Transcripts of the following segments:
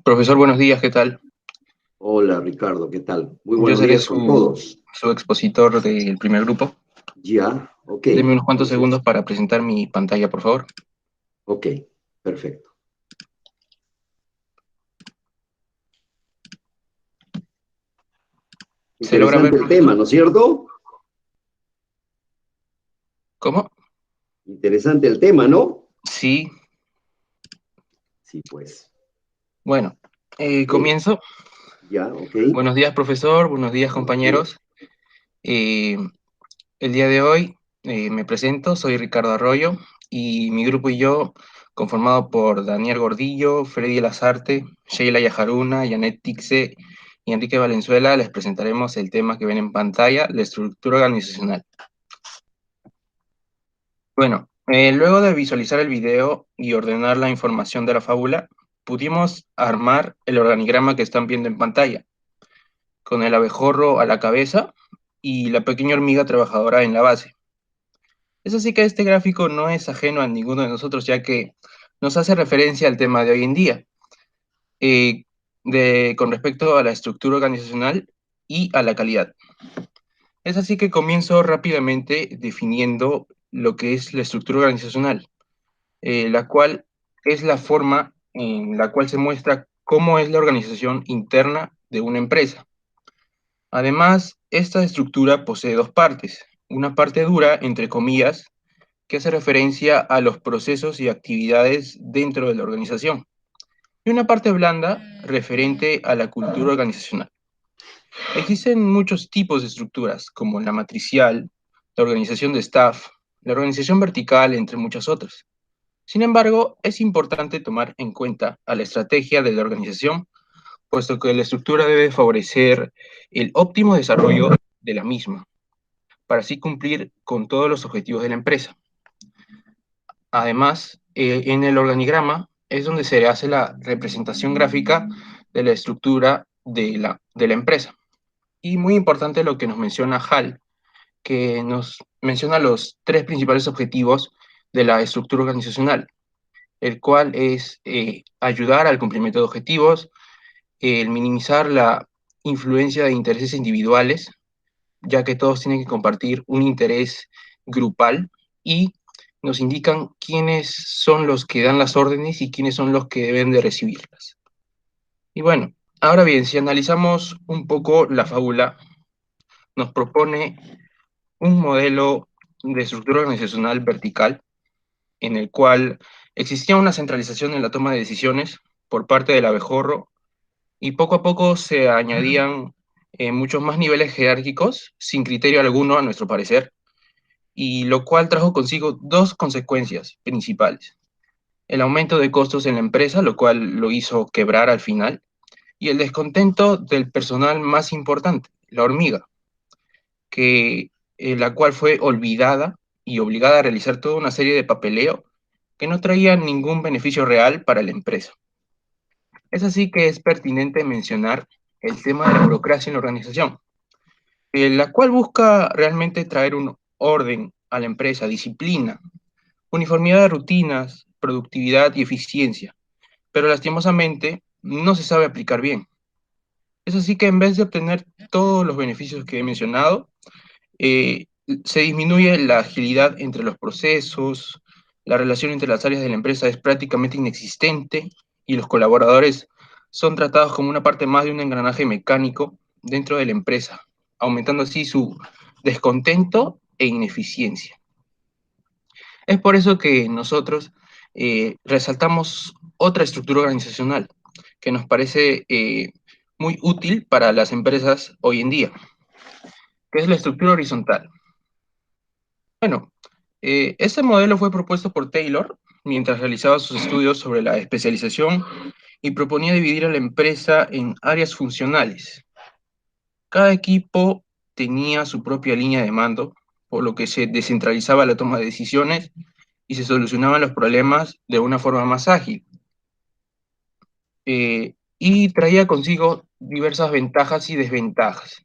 Profesor, buenos días, ¿qué tal? Hola Ricardo, ¿qué tal? Muy Yo buenos seré días con todos. su expositor del primer grupo. Ya, ok. Deme unos cuantos segundos Entonces, para presentar mi pantalla, por favor. ok, perfecto. ¿Se logra ver, Interesante el tema, profesor? ¿no es cierto? ¿Cómo? Interesante el tema, ¿no? Sí, Sí, pues. bueno, Ok, comienzo. ya, ok. Buenos días, profesor, buenos días, Buenos días. compañeros. Eh, el día de hoy me presento, soy Ricardo Arroyo y mi grupo y yo, conformado por Daniel Gordillo, Freddy Lazarte, Sheila Yajaruna, Janet Tixe y Enrique Valenzuela, les presentaremos el tema que ven en pantalla, la estructura organizacional. Bueno, luego de visualizar el video y ordenar la información de la fábula, pudimos armar el organigrama que están viendo en pantalla, con el abejorro a la cabeza y la pequeña hormiga trabajadora en la base. Es así que este gráfico no es ajeno a ninguno de nosotros, ya que nos hace referencia al tema de hoy en día, eh, con respecto a la estructura organizacional y a la calidad. Es así que comienzo rápidamente definiendo lo que es la estructura organizacional, la cual es la forma en la cual se muestra cómo es la organización interna de una empresa. Además, esta estructura posee dos partes. Una parte dura, entre comillas, que hace referencia a los procesos y actividades dentro de la organización. Y una parte blanda, referente a la cultura organizacional. Existen muchos tipos de estructuras, como la matricial, la organización de staff, la organización vertical, entre muchas otras. Sin embargo, es importante tomar en cuenta a la estrategia de la organización, puesto que la estructura debe favorecer el óptimo desarrollo de la misma, para así cumplir con todos los objetivos de la empresa. Además, en el organigrama es donde se hace la representación gráfica de la estructura de la empresa. Y muy importante lo que nos menciona Hall, que nos menciona los tres principales objetivos de la estructura organizacional, el cual es ayudar al cumplimiento de objetivos, el minimizar la influencia de intereses individuales, ya que todos tienen que compartir un interés grupal y nos indican quiénes son los que dan las órdenes y quiénes son los que deben de recibirlas. Y bueno, ahora bien, si analizamos un poco la fábula, nos propone un modelo de estructura organizacional vertical en el cual existía una centralización en la toma de decisiones por parte del abejorro y poco a poco se añadían muchos más niveles jerárquicos sin criterio alguno a nuestro parecer, y lo cual trajo consigo dos consecuencias principales. El aumento de costos en la empresa, lo cual lo hizo quebrar al final, y el descontento del personal más importante, la hormiga, la cual fue olvidada y obligada a realizar toda una serie de papeleo que no traía ningún beneficio real para la empresa. Es así que es pertinente mencionar el tema de la burocracia en la organización, la cual busca realmente traer un orden a la empresa, disciplina, uniformidad de rutinas, productividad y eficiencia, pero lastimosamente no se sabe aplicar bien. Es así que en vez de obtener todos los beneficios que he mencionado, eh, se disminuye la agilidad entre los procesos, la relación entre las áreas de la empresa es prácticamente inexistente y los colaboradores son tratados como una parte más de un engranaje mecánico dentro de la empresa, aumentando así su descontento e ineficiencia. Es por eso que nosotros resaltamos otra estructura organizacional que nos parece muy útil para las empresas hoy en día, que es la estructura horizontal. Bueno, este modelo fue propuesto por Taylor mientras realizaba sus estudios sobre la especialización y proponía dividir a la empresa en áreas funcionales. Cada equipo tenía su propia línea de mando, por lo que se descentralizaba la toma de decisiones y se solucionaban los problemas de una forma más ágil. Y traía consigo diversas ventajas y desventajas.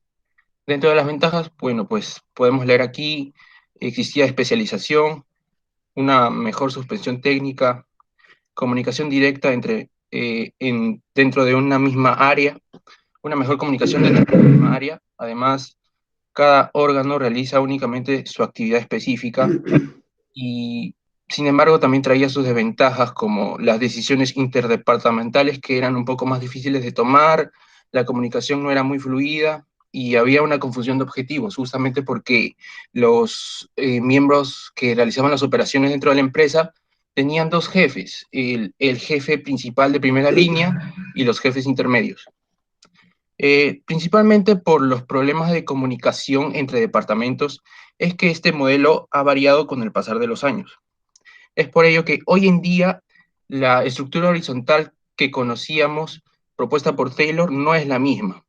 Dentro de las ventajas, bueno, pues podemos leer aquí, existía especialización, una mejor suspensión técnica, comunicación directa entre dentro de una misma área, una mejor comunicación dentro de una misma área. Además, cada órgano realiza únicamente su actividad específica y, sin embargo, también traía sus desventajas, como las decisiones interdepartamentales, que eran un poco más difíciles de tomar, la comunicación no era muy fluida y había una confusión de objetivos, justamente porque los miembros que realizaban las operaciones dentro de la empresa tenían dos jefes, el jefe principal de primera línea y los jefes intermedios. Principalmente por los problemas de comunicación entre departamentos, es que este modelo ha variado con el pasar de los años. Es por ello que hoy en día la estructura horizontal que conocíamos propuesta por Taylor no es la misma.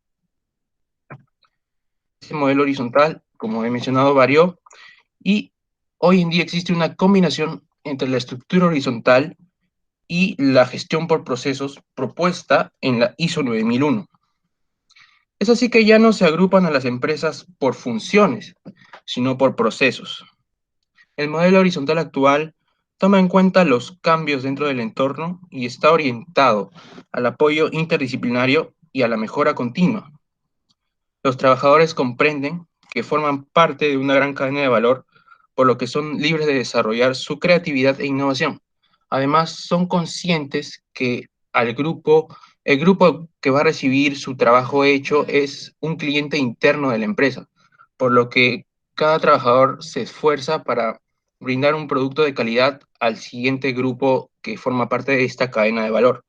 Ese modelo horizontal, como he mencionado, varió y hoy en día existe una combinación entre la estructura horizontal y la gestión por procesos propuesta en la ISO 9001. Es así que ya no se agrupan a las empresas por funciones, sino por procesos. El modelo horizontal actual toma en cuenta los cambios dentro del entorno y está orientado al apoyo interdisciplinario y a la mejora continua. Los trabajadores comprenden que forman parte de una gran cadena de valor, por lo que son libres de desarrollar su creatividad e innovación. Además, son conscientes que el grupo que va a recibir su trabajo hecho es un cliente interno de la empresa, por lo que cada trabajador se esfuerza para brindar un producto de calidad al siguiente grupo que forma parte de esta cadena de valor.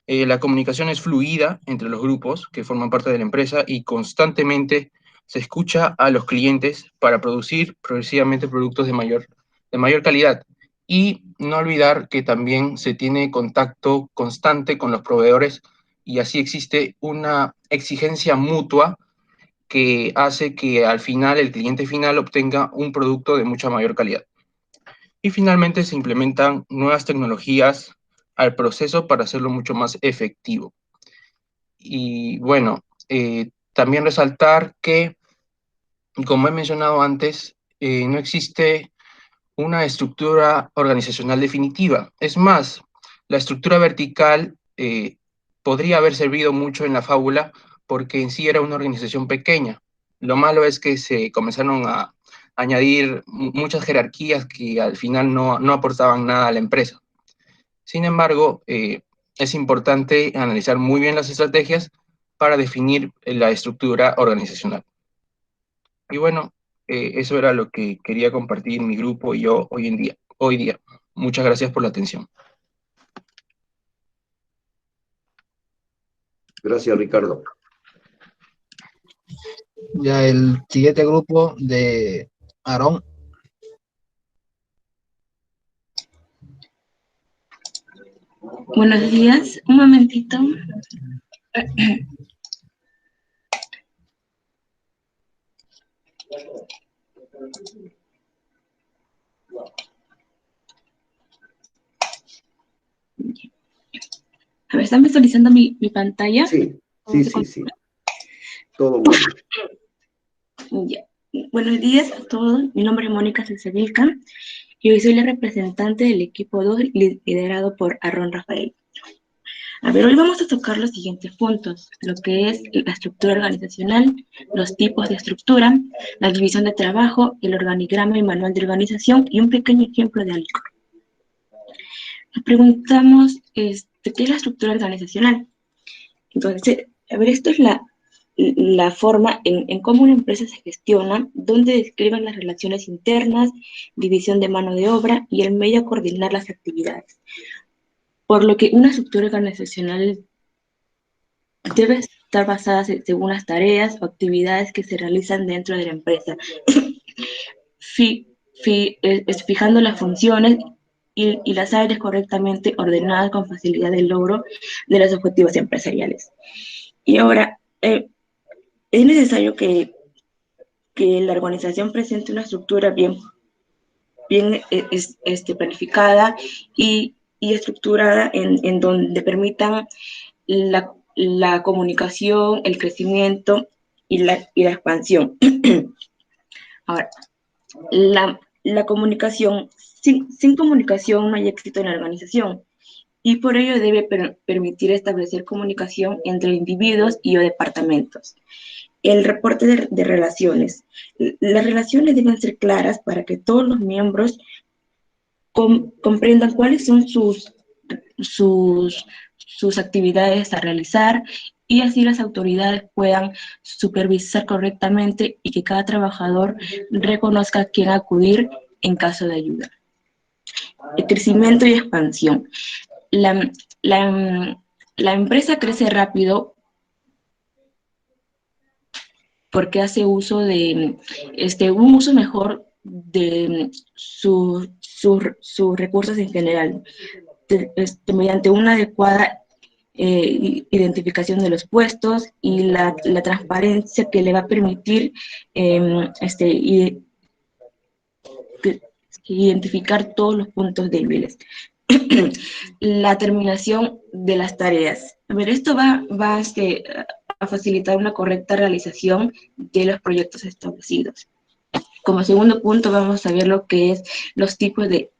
La comunicación es fluida entre los grupos que forman parte de la empresa y constantemente se escucha a los clientes para producir progresivamente productos de mayor calidad. Y no olvidar que también se tiene contacto constante con los proveedores y así existe una exigencia mutua que hace que al final el cliente final obtenga un producto de mucha mayor calidad. Y finalmente se implementan nuevas tecnologías al proceso para hacerlo mucho más efectivo. Y bueno, también resaltar que, como he mencionado antes, no existe una estructura organizacional definitiva. Es más, la estructura vertical podría haber servido mucho en la fábula porque en sí era una organización pequeña. Lo malo es que se comenzaron a añadir muchas jerarquías que al final no aportaban nada a la empresa. Sin embargo, es importante analizar muy bien las estrategias para definir la estructura organizacional. Y bueno, eso era lo que quería compartir mi grupo y yo hoy día. Muchas gracias por la atención. Gracias, Ricardo. Ya el siguiente grupo de Aarón. Buenos días, un momentito. A ver, ¿están visualizando mi pantalla? Sí. Todo muy bien. Ya. Buenos días a todos, mi nombre es Mónica Cesevilca y hoy soy la representante del equipo 2 liderado por Aarón Rafael. A ver, hoy vamos a tocar los siguientes puntos, lo que es la estructura organizacional, los tipos de estructura, la división de trabajo, el organigrama y manual de organización y un pequeño ejemplo de algo. Nos preguntamos, ¿qué es la estructura organizacional? Entonces, a ver, esto es la forma en cómo una empresa se gestiona, donde describen las relaciones internas, división de mano de obra y el medio a coordinar las actividades. Por lo que una estructura organizacional debe estar basada según las tareas o actividades que se realizan dentro de la empresa, fijando las funciones y las áreas correctamente ordenadas con facilidad del logro de los objetivos empresariales. Y ahora, es necesario que la organización presente una estructura bien planificada y estructurada en donde permitan la comunicación, el crecimiento y la expansión. Ahora, la comunicación, sin comunicación no hay éxito en la organización. y por ello debe permitir establecer comunicación entre individuos y o departamentos. El reporte de relaciones. Las relaciones deben ser claras para que todos los miembros comprendan cuáles son sus actividades a realizar, y así las autoridades puedan supervisar correctamente y que cada trabajador reconozca a quién acudir en caso de ayuda. El crecimiento y expansión. La empresa crece rápido porque hace uso de un uso mejor de sus recursos en general, mediante una adecuada identificación de los puestos y la transparencia que le va a permitir identificar todos los puntos débiles. La terminación de las tareas. A ver, esto va a facilitar una correcta realización de los proyectos establecidos. Como segundo punto vamos a ver lo que es los tipos de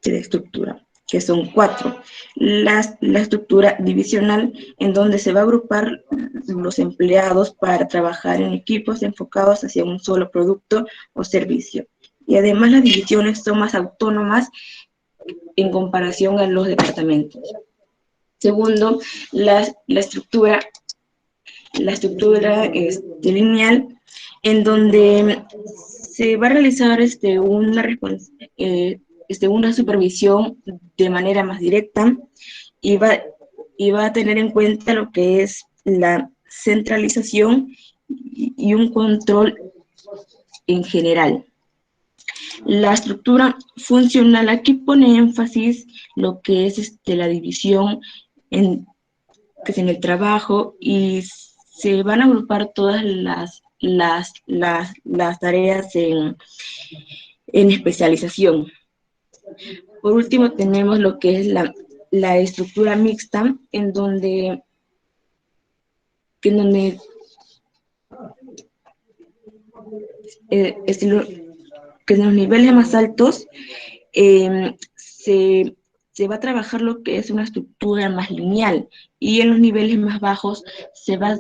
estructura, que son 4. La estructura divisional, en donde se va a agrupar los empleados para trabajar en equipos enfocados hacia un solo producto o servicio. Y además las divisiones son más autónomas en comparación a los departamentos. Segundo, la estructura lineal, en donde se va a realizar una supervisión de manera más directa y va a tener en cuenta lo que es la centralización y un control en general. La estructura funcional, aquí pone énfasis lo que es la división en el trabajo, y se van a agrupar todas las tareas en especialización. Por último, tenemos lo que es la estructura mixta, en donde que en los niveles más altos se va a trabajar lo que es una estructura más lineal, y en los niveles más bajos se va a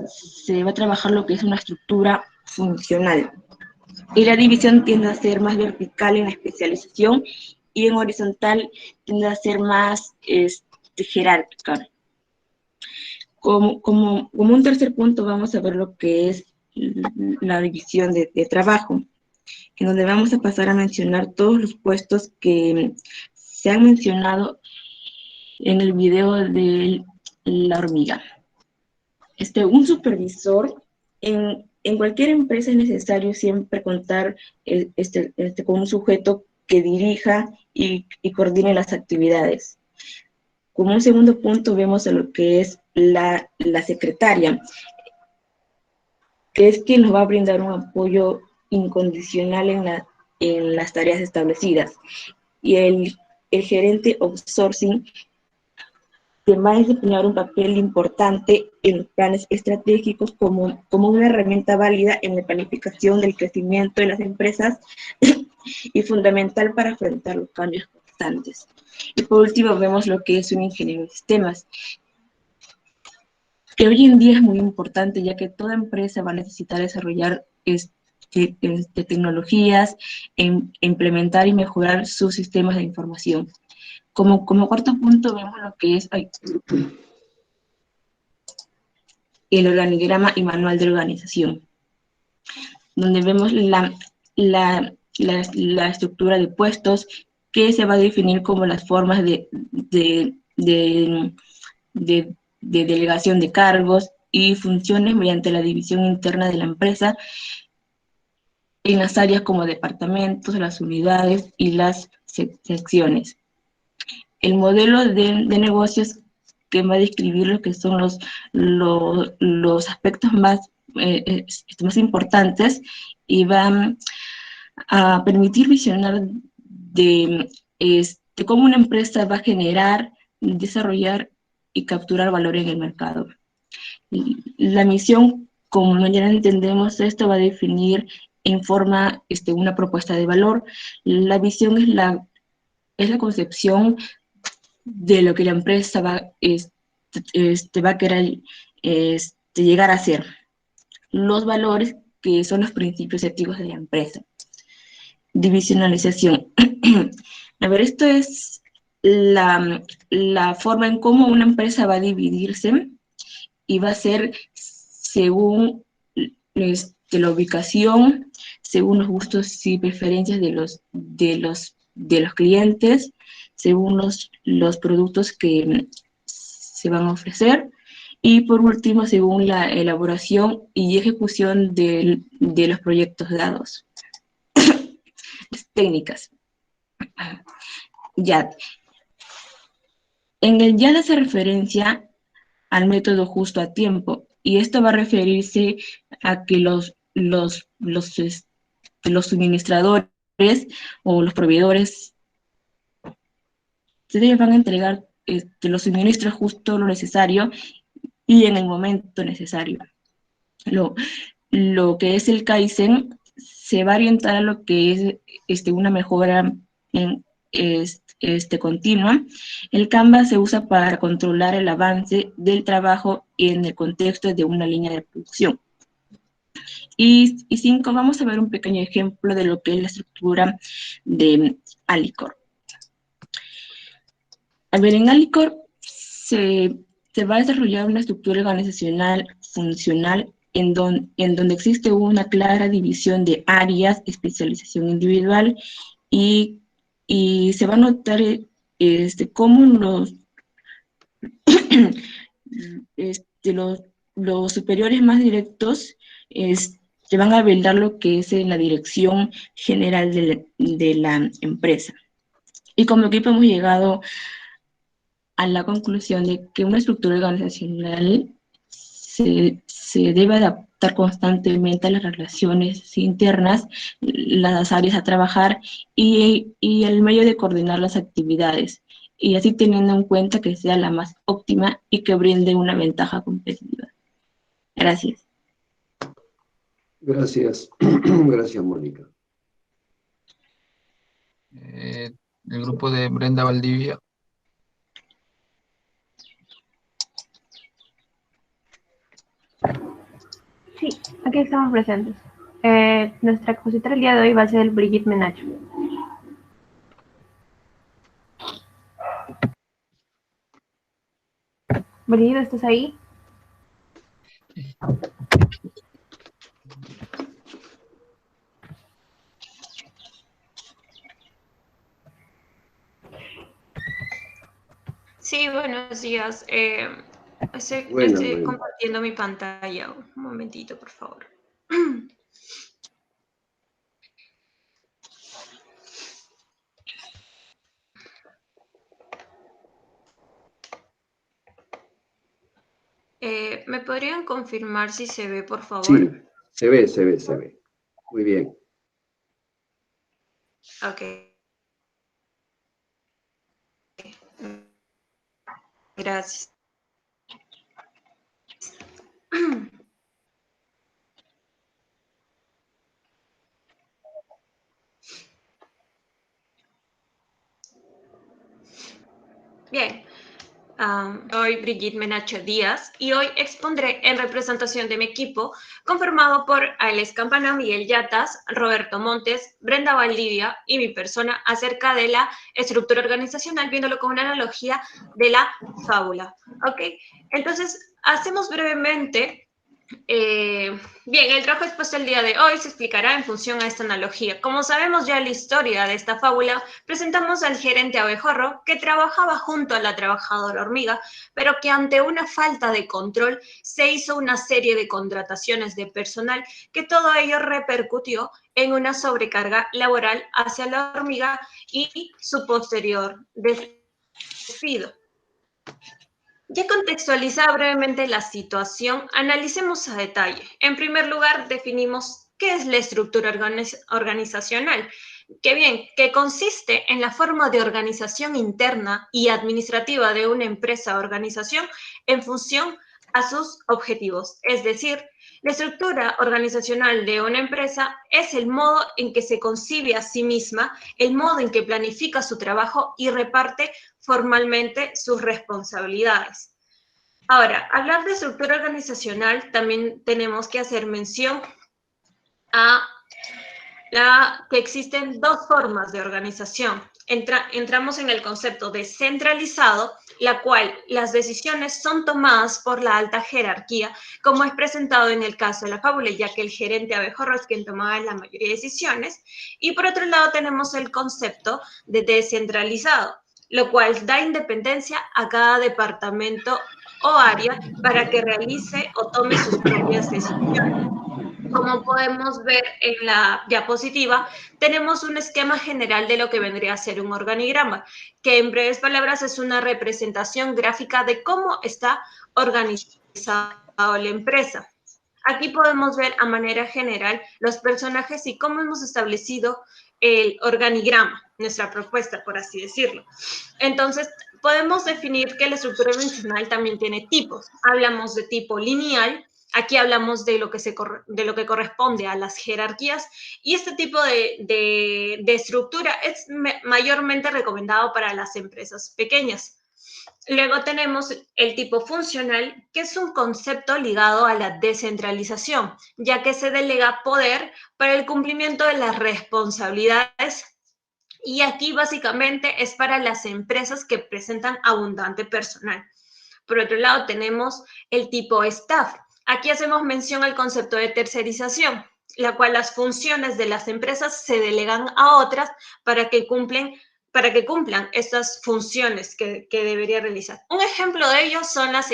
trabajar lo que es una estructura funcional. Y la división tiende a ser más vertical en la especialización, y en horizontal tiende a ser más jerárquica. Como un tercer punto vamos a ver lo que es la división de trabajo, en donde vamos a pasar a mencionar todos los puestos que se han mencionado en el video de la hormiga. Un supervisor, en cualquier empresa es necesario siempre contar con un sujeto que dirija y coordine las actividades. Como un segundo punto vemos a lo que es la secretaria, que es quien nos va a brindar un apoyo incondicional en las tareas establecidas. Y el gerente outsourcing, que va a desempeñar un papel importante en los planes estratégicos como una herramienta válida en la planificación del crecimiento de las empresas y fundamental para afrontar los cambios constantes. Y por último vemos lo que es un ingeniero de sistemas, que hoy en día es muy importante, ya que toda empresa va a necesitar desarrollar tecnologías, implementar y mejorar sus sistemas de información. Como cuarto punto vemos lo que es el organigrama y manual de organización, donde vemos la estructura de puestos, que se va a definir como las formas de delegación de cargos y funciones mediante la división interna de la empresa en las áreas como departamentos, las unidades y las secciones. El modelo de negocios, que va a describir lo que son los aspectos más importantes, y va a permitir visionar de cómo una empresa va a generar, desarrollar y capturar valor en el mercado. La misión, como ya entendemos, esto va a definir en forma una propuesta de valor. La visión es es la concepción de lo que la empresa va a querer llegar a ser. Los valores que son los principios éticos de la empresa. Divisionalización. A ver, esto es la forma en cómo una empresa va a dividirse y va a ser según la ubicación, según los gustos y preferencias de los clientes, según los productos que se van a ofrecer, y por último, según la elaboración y ejecución de los proyectos dados. Técnicas. YAD. En el YAD hace referencia al método justo a tiempo, y esto va a referirse a que los suministradores o los proveedores se van a entregar los suministros justo lo necesario y en el momento necesario. Lo que es el Kaizen se va a orientar a lo que es una mejora continua. El Kanban se usa para controlar el avance del trabajo en el contexto de una línea de producción. Y 5, vamos a ver un pequeño ejemplo de lo que es la estructura de Alicorp. A ver, en Alicorp se va a desarrollar una estructura organizacional funcional en donde existe una clara división de áreas, especialización individual, y se va a notar cómo los superiores más directos se van a velar lo que es en la dirección general de la empresa. Y como equipo hemos llegado a la conclusión de que una estructura organizacional se debe adaptar constantemente a las relaciones internas, las áreas a trabajar y el medio de coordinar las actividades, y así teniendo en cuenta que sea la más óptima y que brinde una ventaja competitiva. Gracias. Gracias. Gracias, Mónica. El grupo de Brenda Valdivia. Sí, aquí estamos presentes. Nuestra expositora el día de hoy va a ser Brigitte Menacho. Brigitte, ¿estás ahí? Sí, buenos días. Estoy Bueno. compartiendo mi pantalla. Un momentito, por favor. ¿Me podrían confirmar si se ve, por favor? Sí, se ve. Muy bien. Ok. Gracias. Bien. Soy Brigitte Menacho Díaz y hoy expondré en representación de mi equipo, conformado por Alex Campana, Miguel Yatas, Roberto Montes, Brenda Valdivia y mi persona, acerca de la estructura organizacional, viéndolo como una analogía de la fábula. ¿Ok? Entonces, hacemos brevemente. Bien, el trabajo expuesto el día de hoy se explicará en función a esta analogía. Como sabemos ya la historia de esta fábula, presentamos al gerente abejorro que trabajaba junto a la trabajadora hormiga, pero que ante una falta de control se hizo una serie de contrataciones de personal, que todo ello repercutió en una sobrecarga laboral hacia la hormiga y su posterior despido. Ya contextualizada brevemente la situación, analicemos a detalle. En primer lugar, definimos qué es la estructura organizacional, que consiste en la forma de organización interna y administrativa de una empresa o organización en función a sus objetivos, es decir, La estructura organizacional de una empresa es el modo en que se concibe a sí misma, el modo en que planifica su trabajo y reparte formalmente sus responsabilidades. Ahora, hablar de estructura organizacional también tenemos que hacer mención a que existen dos formas de organización. Entramos en el concepto de centralizado, la cual las decisiones son tomadas por la alta jerarquía, como es presentado en el caso de la fábula, ya que el gerente abejorro es quien tomaba la mayoría de decisiones. Y por otro lado tenemos el concepto de descentralizado, lo cual da independencia a cada departamento o área para que realice o tome sus propias decisiones. Como podemos ver en la diapositiva, tenemos un esquema general de lo que vendría a ser un organigrama, que en breves palabras es una representación gráfica de cómo está organizada la empresa. Aquí podemos ver a manera general los personajes y cómo hemos establecido el organigrama, nuestra propuesta, por así decirlo. Entonces, podemos definir que la estructura organizacional también tiene tipos. Hablamos de tipo lineal. Aquí hablamos de lo que corresponde a las jerarquías y este tipo de estructura es mayormente recomendado para las empresas pequeñas. Luego tenemos el tipo funcional, que es un concepto ligado a la descentralización, ya que se delega poder para el cumplimiento de las responsabilidades. Y aquí básicamente es para las empresas que presentan abundante personal. Por otro lado tenemos el tipo staff. Aquí hacemos mención al concepto de tercerización, la cual las funciones de las empresas se delegan a otras para que cumplan estas funciones que debería realizar. Un ejemplo de ello son las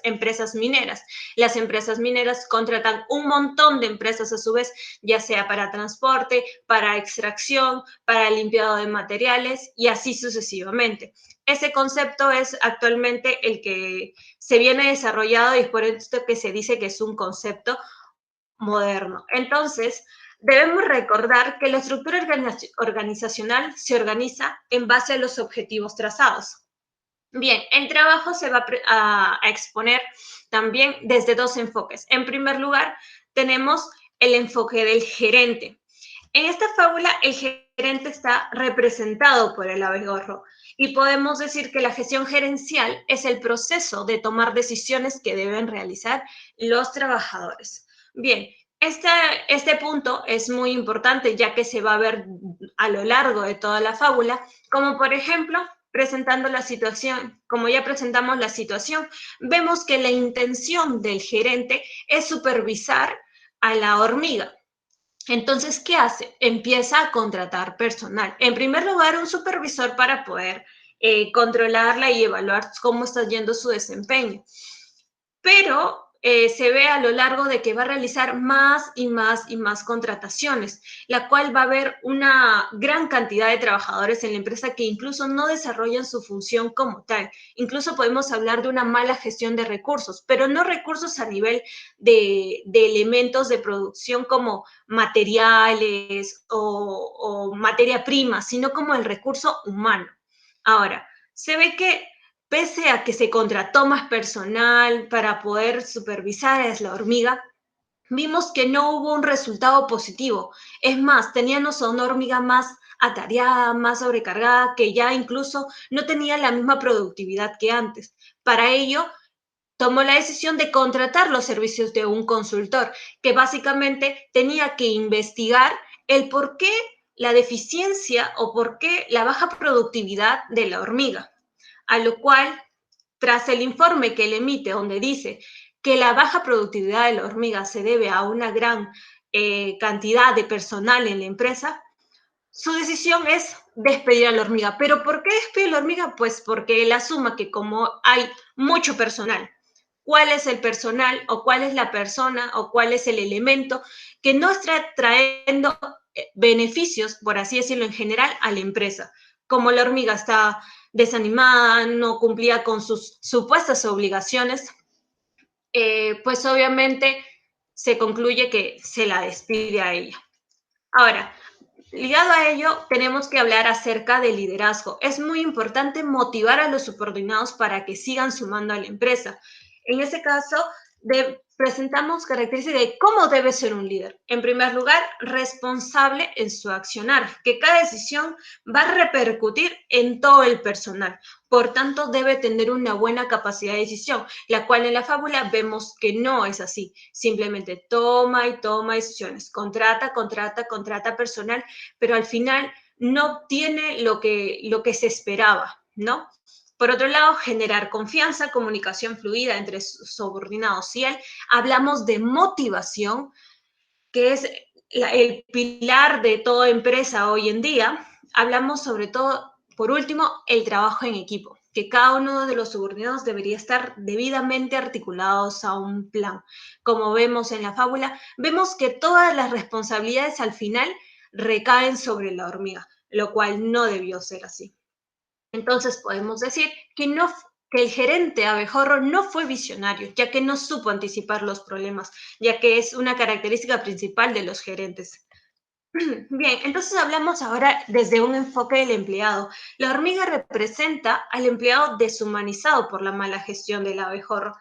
empresas mineras. Las empresas mineras contratan un montón de empresas a su vez, ya sea para transporte, para extracción, para limpiado de materiales y así sucesivamente. Ese concepto es actualmente el que se viene desarrollado y es por esto que se dice que es un concepto moderno. Entonces, debemos recordar que la estructura organizacional se organiza en base a los objetivos trazados. Bien, el trabajo se va a exponer también desde dos enfoques. En primer lugar, tenemos el enfoque del gerente. En esta fábula, el gerente está representado por el abejorro y podemos decir que la gestión gerencial es el proceso de tomar decisiones que deben realizar los trabajadores. Bien, este punto es muy importante ya que se va a ver a lo largo de toda la fábula, como por ejemplo, presentando la situación, como ya presentamos la situación, vemos que la intención del gerente es supervisar a la hormiga. Entonces, ¿qué hace? Empieza a contratar personal. En primer lugar, un supervisor para poder controlarla y evaluar cómo está yendo su desempeño. Pero se ve a lo largo de que va a realizar más y más y más contrataciones, la cual va a haber una gran cantidad de trabajadores en la empresa que incluso no desarrollan su función como tal. Incluso podemos hablar de una mala gestión de recursos, pero no recursos a nivel de elementos de producción como materiales o materia prima, sino como el recurso humano. Ahora, se ve que pese a que se contrató más personal para poder supervisar a la hormiga, vimos que no hubo un resultado positivo. Es más, teníamos a una hormiga más atareada, más sobrecargada, que ya incluso no tenía la misma productividad que antes. Para ello, tomó la decisión de contratar los servicios de un consultor, que básicamente tenía que investigar el por qué la deficiencia o por qué la baja productividad de la hormiga. A lo cual, tras el informe que él emite, donde dice que la baja productividad de la hormiga se debe a una gran cantidad de personal en la empresa, su decisión es despedir a la hormiga. ¿Pero por qué despedir a la hormiga? Pues porque él asuma que como hay mucho personal, ¿cuál es el personal o cuál es la persona o cuál es el elemento que no está trayendo beneficios, por así decirlo en general, a la empresa? Como la hormiga está desanimada, no cumplía con sus supuestas obligaciones, pues obviamente se concluye que se la despide a ella. Ahora, ligado a ello, tenemos que hablar acerca del liderazgo. Es muy importante motivar a los subordinados para que sigan sumando a la empresa. En ese caso, presentamos características de cómo debe ser un líder. En primer lugar, responsable en su accionar, que cada decisión va a repercutir en todo el personal. Por tanto, debe tener una buena capacidad de decisión, la cual en la fábula vemos que no es así. Simplemente toma y toma decisiones, contrata personal, pero al final no obtiene lo que se esperaba, ¿no? Por otro lado, generar confianza, comunicación fluida entre subordinados y él. Hablamos de motivación, que es el pilar de toda empresa hoy en día. Hablamos sobre todo, por último, el trabajo en equipo, que cada uno de los subordinados debería estar debidamente articulados a un plan. Como vemos en la fábula, vemos que todas las responsabilidades al final recaen sobre la hormiga, lo cual no debió ser así. Entonces podemos decir que el gerente abejorro no fue visionario, ya que no supo anticipar los problemas, ya que es una característica principal de los gerentes. Bien, entonces hablamos ahora desde un enfoque del empleado. La hormiga representa al empleado deshumanizado por la mala gestión del abejorro.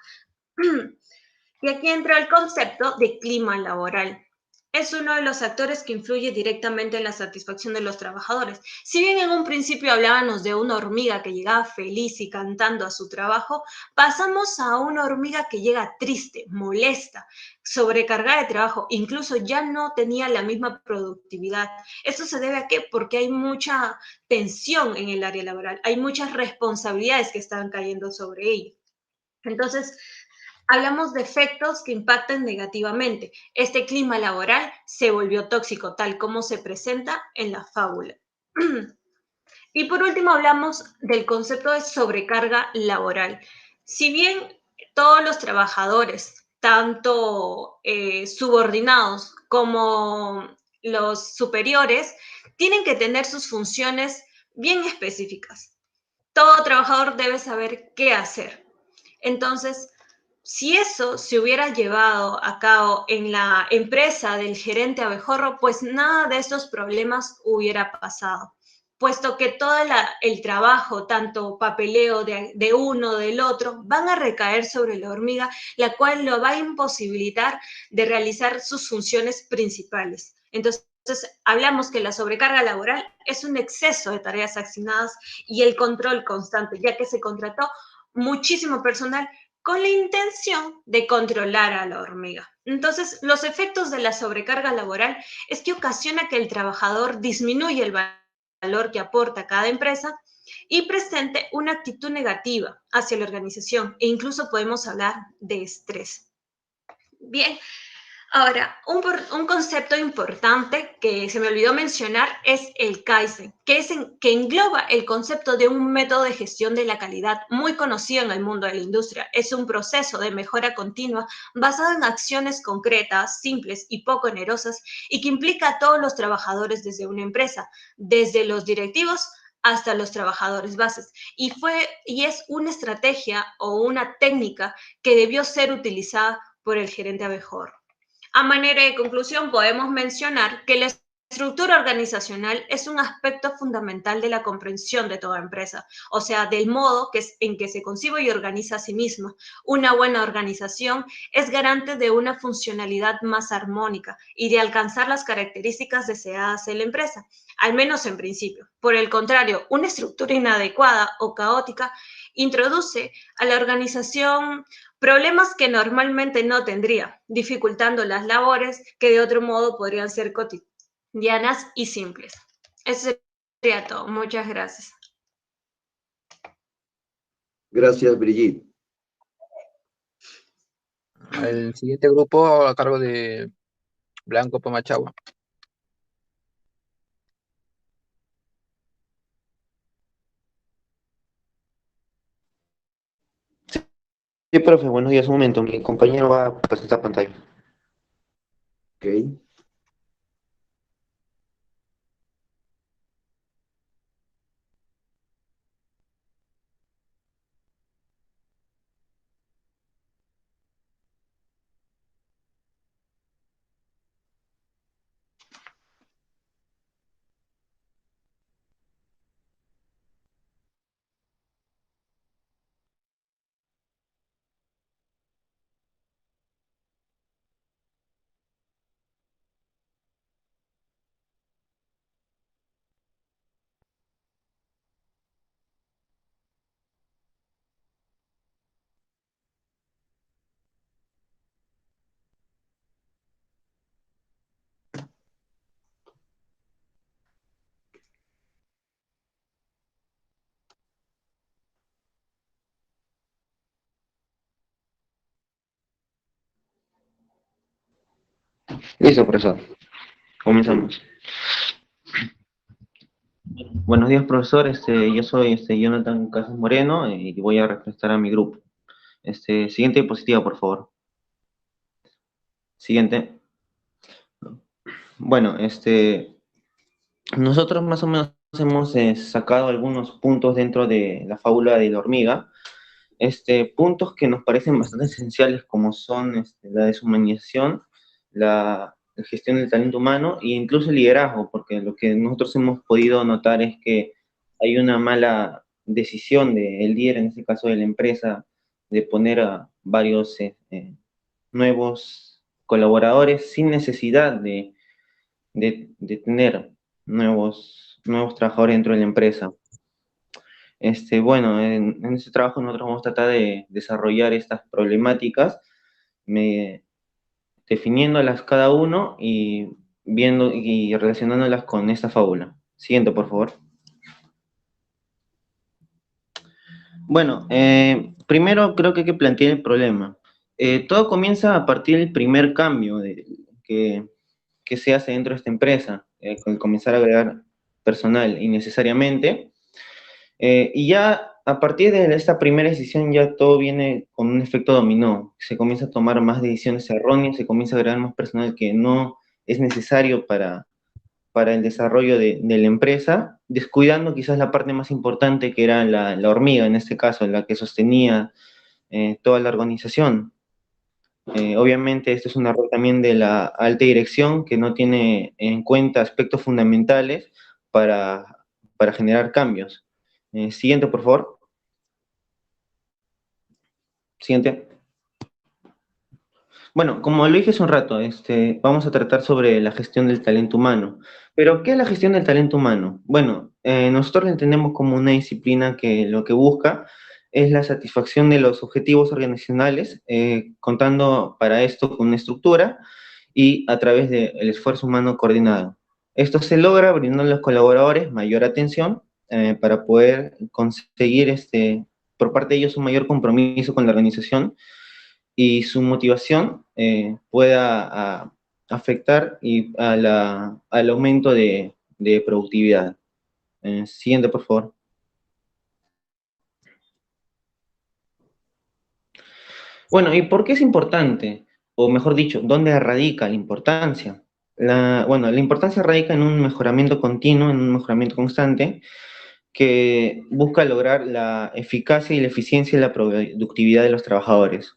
Y aquí entra el concepto de clima laboral. Es uno de los actores que influye directamente en la satisfacción de los trabajadores. Si bien en un principio hablábamos de una hormiga que llegaba feliz y cantando a su trabajo, pasamos a una hormiga que llega triste, molesta, sobrecargada de trabajo, incluso ya no tenía la misma productividad. ¿Esto se debe a qué? Porque hay mucha tensión en el área laboral, hay muchas responsabilidades que están cayendo sobre ella. Entonces, hablamos de efectos que impactan negativamente. Este clima laboral se volvió tóxico, tal como se presenta en la fábula. Y por último, hablamos del concepto de sobrecarga laboral. Si bien todos los trabajadores, tanto subordinados como los superiores, tienen que tener sus funciones bien específicas. Todo trabajador debe saber qué hacer. Entonces, si eso se hubiera llevado a cabo en la empresa del gerente abejorro, pues nada de estos problemas hubiera pasado, puesto que todo el trabajo, tanto papeleo de uno, del otro, van a recaer sobre la hormiga, la cual lo va a imposibilitar de realizar sus funciones principales. Entonces, hablamos que la sobrecarga laboral es un exceso de tareas asignadas y el control constante, ya que se contrató muchísimo personal con la intención de controlar a la hormiga. Entonces, los efectos de la sobrecarga laboral es que ocasiona que el trabajador disminuya el valor que aporta a cada empresa y presente una actitud negativa hacia la organización e incluso podemos hablar de estrés. Bien, ahora, un concepto importante que se me olvidó mencionar es el Kaizen, que engloba el concepto de un método de gestión de la calidad muy conocido en el mundo de la industria. Es un proceso de mejora continua basado en acciones concretas, simples y poco onerosas y que implica a todos los trabajadores desde una empresa, desde los directivos hasta los trabajadores bases. Y es una estrategia o una técnica que debió ser utilizada por el gerente abejorro. A manera de conclusión, podemos mencionar que la estructura organizacional es un aspecto fundamental de la comprensión de toda empresa, o sea, del modo en que se concibe y organiza a sí misma. Una buena organización es garante de una funcionalidad más armónica y de alcanzar las características deseadas en la empresa, al menos en principio. Por el contrario, una estructura inadecuada o caótica introduce a la organización problemas que normalmente no tendría, dificultando las labores que de otro modo podrían ser cotidianas y simples. Eso sería todo. Muchas gracias. Gracias, Brigitte. El siguiente grupo a cargo de Blanco Pomachagua. Sí, profe, buenos días. Un momento, mi compañero va a presentar pantalla. Ok. Listo, profesor. Comenzamos. Buenos días, profesor. Yo soy Jonathan Casas Moreno y voy a representar a mi grupo. Siguiente diapositiva, por favor. Siguiente. Bueno, nosotros más o menos hemos sacado algunos puntos dentro de la fábula de la hormiga. Puntos que nos parecen bastante esenciales, como son la deshumanización, la gestión del talento humano e incluso el liderazgo, porque lo que nosotros hemos podido notar es que hay una mala decisión del líder, en este caso de la empresa, de poner a varios nuevos colaboradores sin necesidad de tener nuevos trabajadores dentro de la empresa. Bueno, en este trabajo nosotros vamos a tratar de desarrollar estas problemáticas, definiéndolas cada uno y viendo y relacionándolas con esta fábula. Siguiente, por favor. Bueno, primero creo que hay que plantear el problema. Todo comienza a partir del primer cambio que se hace dentro de esta empresa, con comenzar a agregar personal innecesariamente. Y ya a partir de esta primera decisión ya todo viene con un efecto dominó. Se comienza a tomar más decisiones erróneas, se comienza a agregar más personal que no es necesario para el desarrollo de la empresa, descuidando quizás la parte más importante que era la hormiga, en este caso, la que sostenía toda la organización. Obviamente esto es un error también de la alta dirección que no tiene en cuenta aspectos fundamentales para generar cambios. Siguiente, por favor. Siguiente. Bueno, como lo dije hace un rato, vamos a tratar sobre la gestión del talento humano. ¿Pero qué es la gestión del talento humano? Bueno, nosotros la entendemos como una disciplina que lo que busca es la satisfacción de los objetivos organizacionales, contando para esto con una estructura y a través del esfuerzo humano coordinado. Esto se logra brindando a los colaboradores mayor atención para poder conseguir por parte de ellos un mayor compromiso con la organización y su motivación pueda afectar al aumento de productividad. Siguiente, por favor. Bueno, ¿y por qué es importante? O mejor dicho, ¿dónde radica la importancia? Bueno, la importancia radica en un mejoramiento continuo, en un mejoramiento constante, que busca lograr la eficacia y la eficiencia y la productividad de los trabajadores.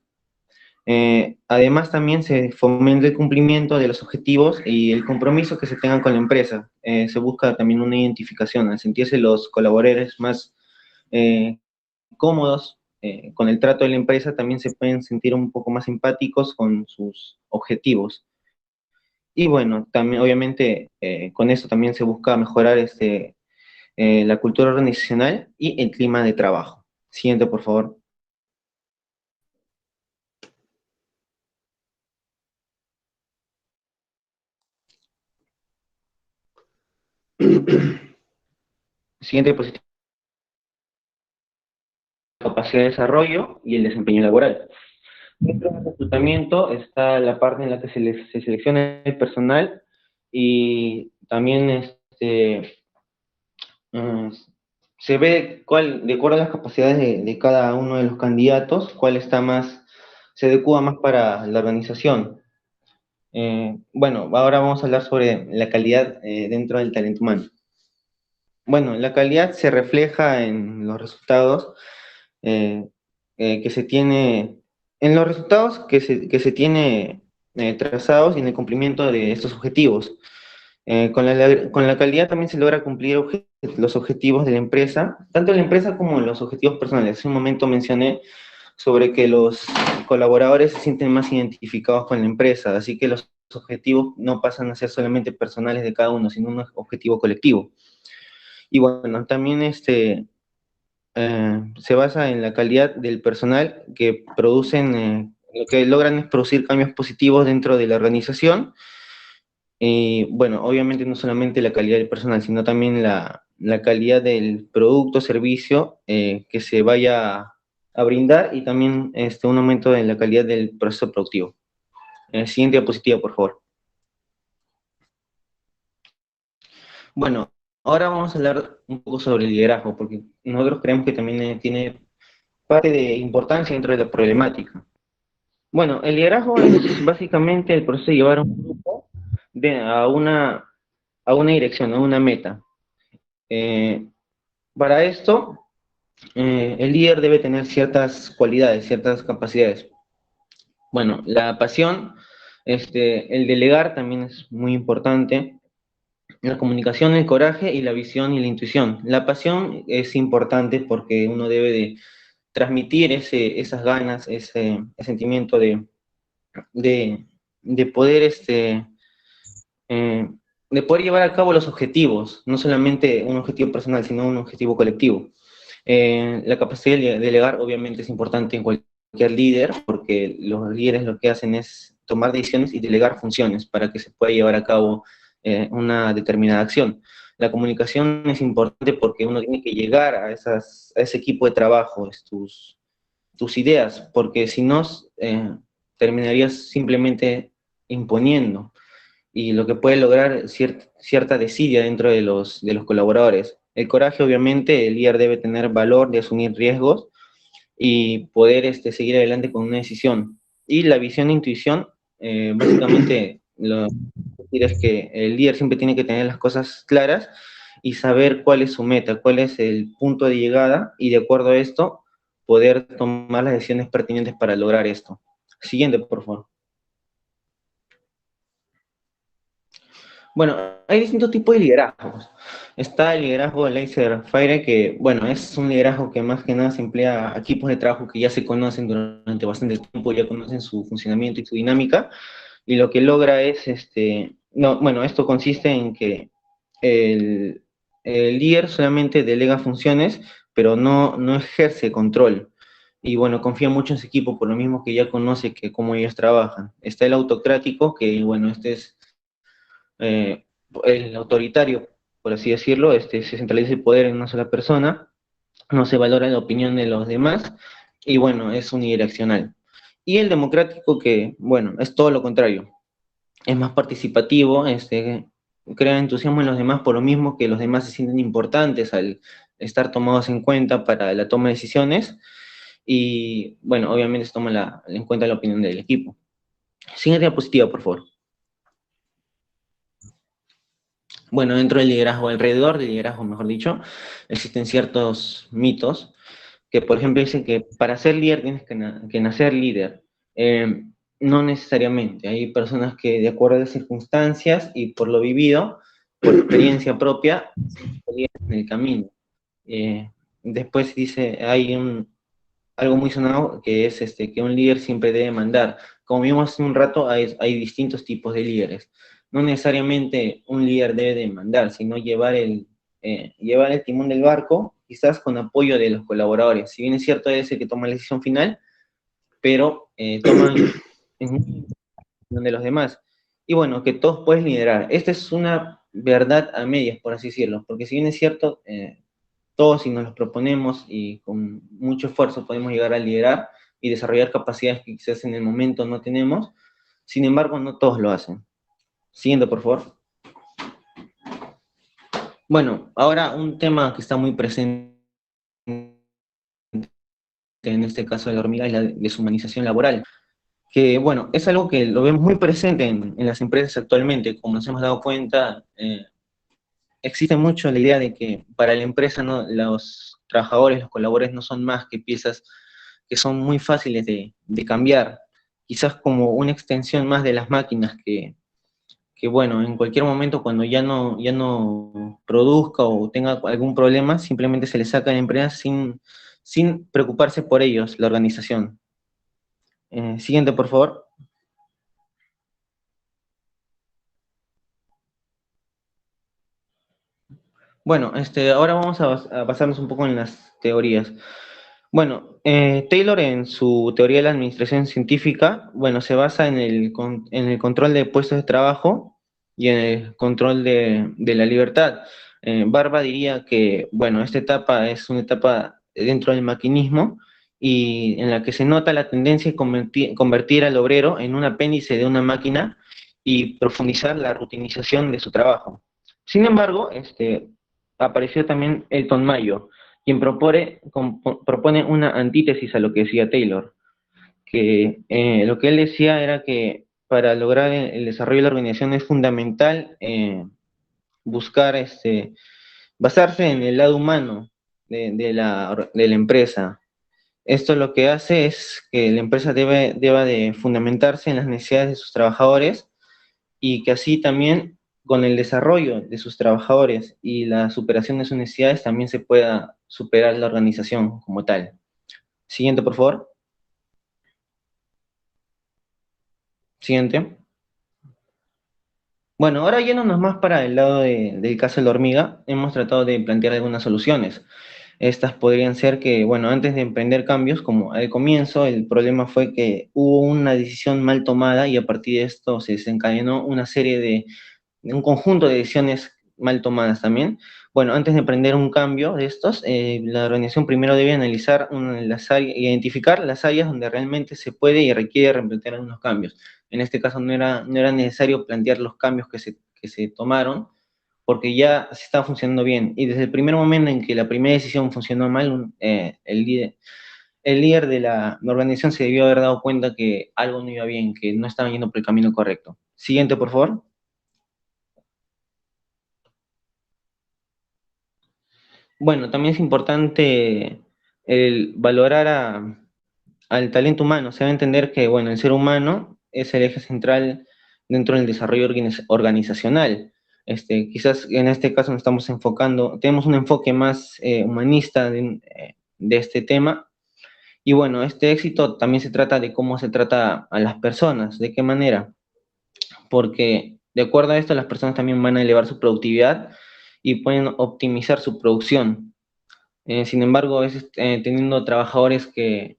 Además, también se fomenta el cumplimiento de los objetivos y el compromiso que se tengan con la empresa. Se busca también una identificación, al sentirse los colaboradores más cómodos con el trato de la empresa, también se pueden sentir un poco más empáticos con sus objetivos. Y bueno, también obviamente con eso también se busca mejorar la cultura organizacional y el clima de trabajo. Siguiente, por favor. Siguiente diapositiva. Capacidad de desarrollo y el desempeño laboral. Dentro del reclutamiento está la parte en la que se selecciona el personal y también se ve de acuerdo a las capacidades de cada uno de los candidatos, cuál se adecua más para la organización. Bueno, ahora vamos a hablar sobre la calidad dentro del talento humano. Bueno, la calidad se refleja en los resultados que se tiene, que se tiene trazados y en el cumplimiento de estos objetivos. Con la calidad también se logra cumplir los objetivos de la empresa, tanto la empresa como los objetivos personales. Hace un momento mencioné sobre que los colaboradores se sienten más identificados con la empresa, así que los objetivos no pasan a ser solamente personales de cada uno, sino un objetivo colectivo. Y bueno, también se basa en la calidad del personal que producen, lo que logran es producir cambios positivos dentro de la organización. Y bueno, obviamente no solamente la calidad del personal, sino también la calidad del producto, servicio que se vaya a brindar y también un aumento en la calidad del proceso productivo. Siguiente diapositiva, por favor. Bueno, ahora vamos a hablar un poco sobre el liderazgo, porque nosotros creemos que también tiene parte de importancia dentro de la problemática. Bueno, el liderazgo es básicamente el proceso de llevar un grupo a una dirección, a una meta. Eh, para esto, el líder debe tener ciertas cualidades, ciertas capacidades. Bueno, la pasión, el delegar también es muy importante. La comunicación, el coraje y la visión y la intuición. La pasión es importante porque uno debe de transmitir esas ganas, ese sentimiento de, de poder eh, de poder llevar a cabo los objetivos, no solamente un objetivo personal, sino un objetivo colectivo. La capacidad de delegar obviamente es importante en cualquier líder, porque los líderes lo que hacen es tomar decisiones y delegar funciones para que se pueda llevar a cabo una determinada acción. La comunicación es importante porque uno tiene que llegar a ese equipo de trabajo, tus ideas, porque si no, terminarías simplemente imponiendo y lo que puede lograr cierta desidia dentro de los colaboradores. El coraje, obviamente, el líder debe tener valor de asumir riesgos y poder seguir adelante con una decisión. Y la visión e intuición, básicamente, lo que decir es que el líder siempre tiene que tener las cosas claras y saber cuál es su meta, cuál es el punto de llegada, y de acuerdo a esto, poder tomar las decisiones pertinentes para lograr esto. Siguiente, por favor. Bueno, hay distintos tipos de liderazgos. Está el liderazgo de laissez-faire, que, bueno, es un liderazgo que más que nada se emplea a equipos de trabajo que ya se conocen durante bastante tiempo, ya conocen su funcionamiento y su dinámica, y lo que logra es, no, bueno, esto consiste en que el líder solamente delega funciones, pero no ejerce control. Y bueno, confía mucho en su equipo, por lo mismo que ya conoce que cómo ellos trabajan. Está el autocrático, que, bueno, este es eh, el autoritario, por así decirlo, se centraliza el poder en una sola persona, no se valora la opinión de los demás, y bueno, es unidireccional. Y el democrático, que, bueno, es todo lo contrario, es más participativo, crea entusiasmo en los demás por lo mismo que los demás se sienten importantes al estar tomados en cuenta para la toma de decisiones, y bueno, obviamente se toma en cuenta la opinión del equipo. Siguiente diapositiva, por favor. Bueno, dentro del liderazgo, alrededor del liderazgo, mejor dicho, existen ciertos mitos que, por ejemplo, dicen que para ser líder tienes que nacer líder. No necesariamente. Hay personas que, de acuerdo a las circunstancias y por lo vivido, por experiencia propia, se en el camino. Después dice, algo muy sonado que es que un líder siempre debe mandar. Como vimos hace un rato, hay distintos tipos de líderes. No necesariamente un líder debe de mandar, sino llevar el timón del barco, quizás con apoyo de los colaboradores. Si bien es cierto, es el que toma la decisión final, pero toman en de los demás. Y bueno, que todos pueden liderar. Esta es una verdad a medias, por así decirlo, porque si bien es cierto, todos si nos los proponemos y con mucho esfuerzo podemos llegar a liderar y desarrollar capacidades que quizás en el momento no tenemos, sin embargo, no todos lo hacen. Siguiente, por favor. Bueno, ahora un tema que está muy presente en este caso de la hormiga es la deshumanización laboral, que bueno, es algo que lo vemos muy presente en las empresas actualmente. Como nos hemos dado cuenta, existe mucho la idea de que para la empresa los trabajadores, los colaboradores no son más que piezas que son muy fáciles de cambiar, quizás como una extensión más de las máquinas que bueno, en cualquier momento cuando ya no produzca o tenga algún problema, simplemente se le saca a la empresa sin preocuparse por ellos, la organización. Siguiente, por favor. Bueno, ahora vamos a basarnos un poco en las teorías. Bueno, Taylor en su teoría de la administración científica, bueno, se basa en el control de puestos de trabajo y en el control de la libertad. Barba diría que, bueno, esta etapa es una etapa dentro del maquinismo y en la que se nota la tendencia de convertir al obrero en un apéndice de una máquina y profundizar la rutinización de su trabajo. Sin embargo, apareció también Elton Mayo, quien propone una antítesis a lo que decía Taylor, que lo que él decía era que para lograr el desarrollo de la organización es fundamental buscar, basarse en el lado humano de la empresa. Esto lo que hace es que la empresa deba de fundamentarse en las necesidades de sus trabajadores y que así también con el desarrollo de sus trabajadores y la superación de sus necesidades también se pueda superar la organización como tal. Siguiente, por favor. Siguiente. Bueno, ahora yéndonos más para el lado del caso de la hormiga, hemos tratado de plantear algunas soluciones. Estas podrían ser que, bueno, antes de emprender cambios, como al comienzo, el problema fue que hubo una decisión mal tomada y a partir de esto se desencadenó una serie de un conjunto de decisiones mal tomadas también. Bueno, antes de emprender un cambio de estos, la organización primero debe analizar identificar las áreas donde realmente se puede y requiere replantear algunos cambios. En este caso no era necesario plantear los cambios que se tomaron, porque ya se estaba funcionando bien. Y desde el primer momento en que la primera decisión funcionó mal, el líder de la organización se debió haber dado cuenta que algo no iba bien, que no estaban yendo por el camino correcto. Siguiente, por favor. Bueno, también es importante el valorar al talento humano. Se debe entender que, bueno, el ser humano es el eje central dentro del desarrollo organizacional. Quizás en este caso nos estamos enfocando, tenemos un enfoque más humanista de este tema. Y bueno, este éxito también se trata de cómo se trata a las personas, de qué manera. Porque de acuerdo a esto, las personas también van a elevar su productividad y pueden optimizar su producción. Sin embargo, a veces teniendo trabajadores que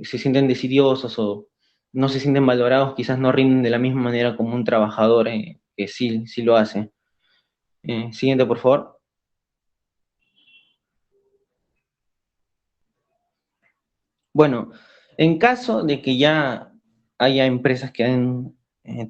se sienten desidiosos o no se sienten valorados, quizás no rinden de la misma manera como un trabajador que sí lo hace. Siguiente, por favor. Bueno, en caso de que ya haya empresas que han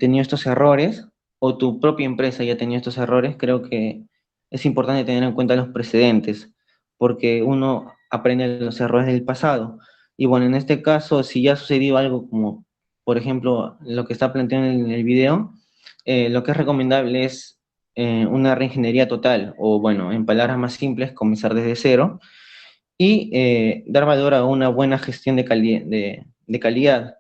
tenido estos errores, o tu propia empresa haya tenido estos errores, creo que es importante tener en cuenta los precedentes, porque uno aprende de los errores del pasado. Y bueno, en este caso, si ya ha sucedido algo como, por ejemplo, lo que está planteando en el video, lo que es recomendable es una reingeniería total, o bueno, en palabras más simples, comenzar desde cero, y dar valor a una buena gestión de calidad.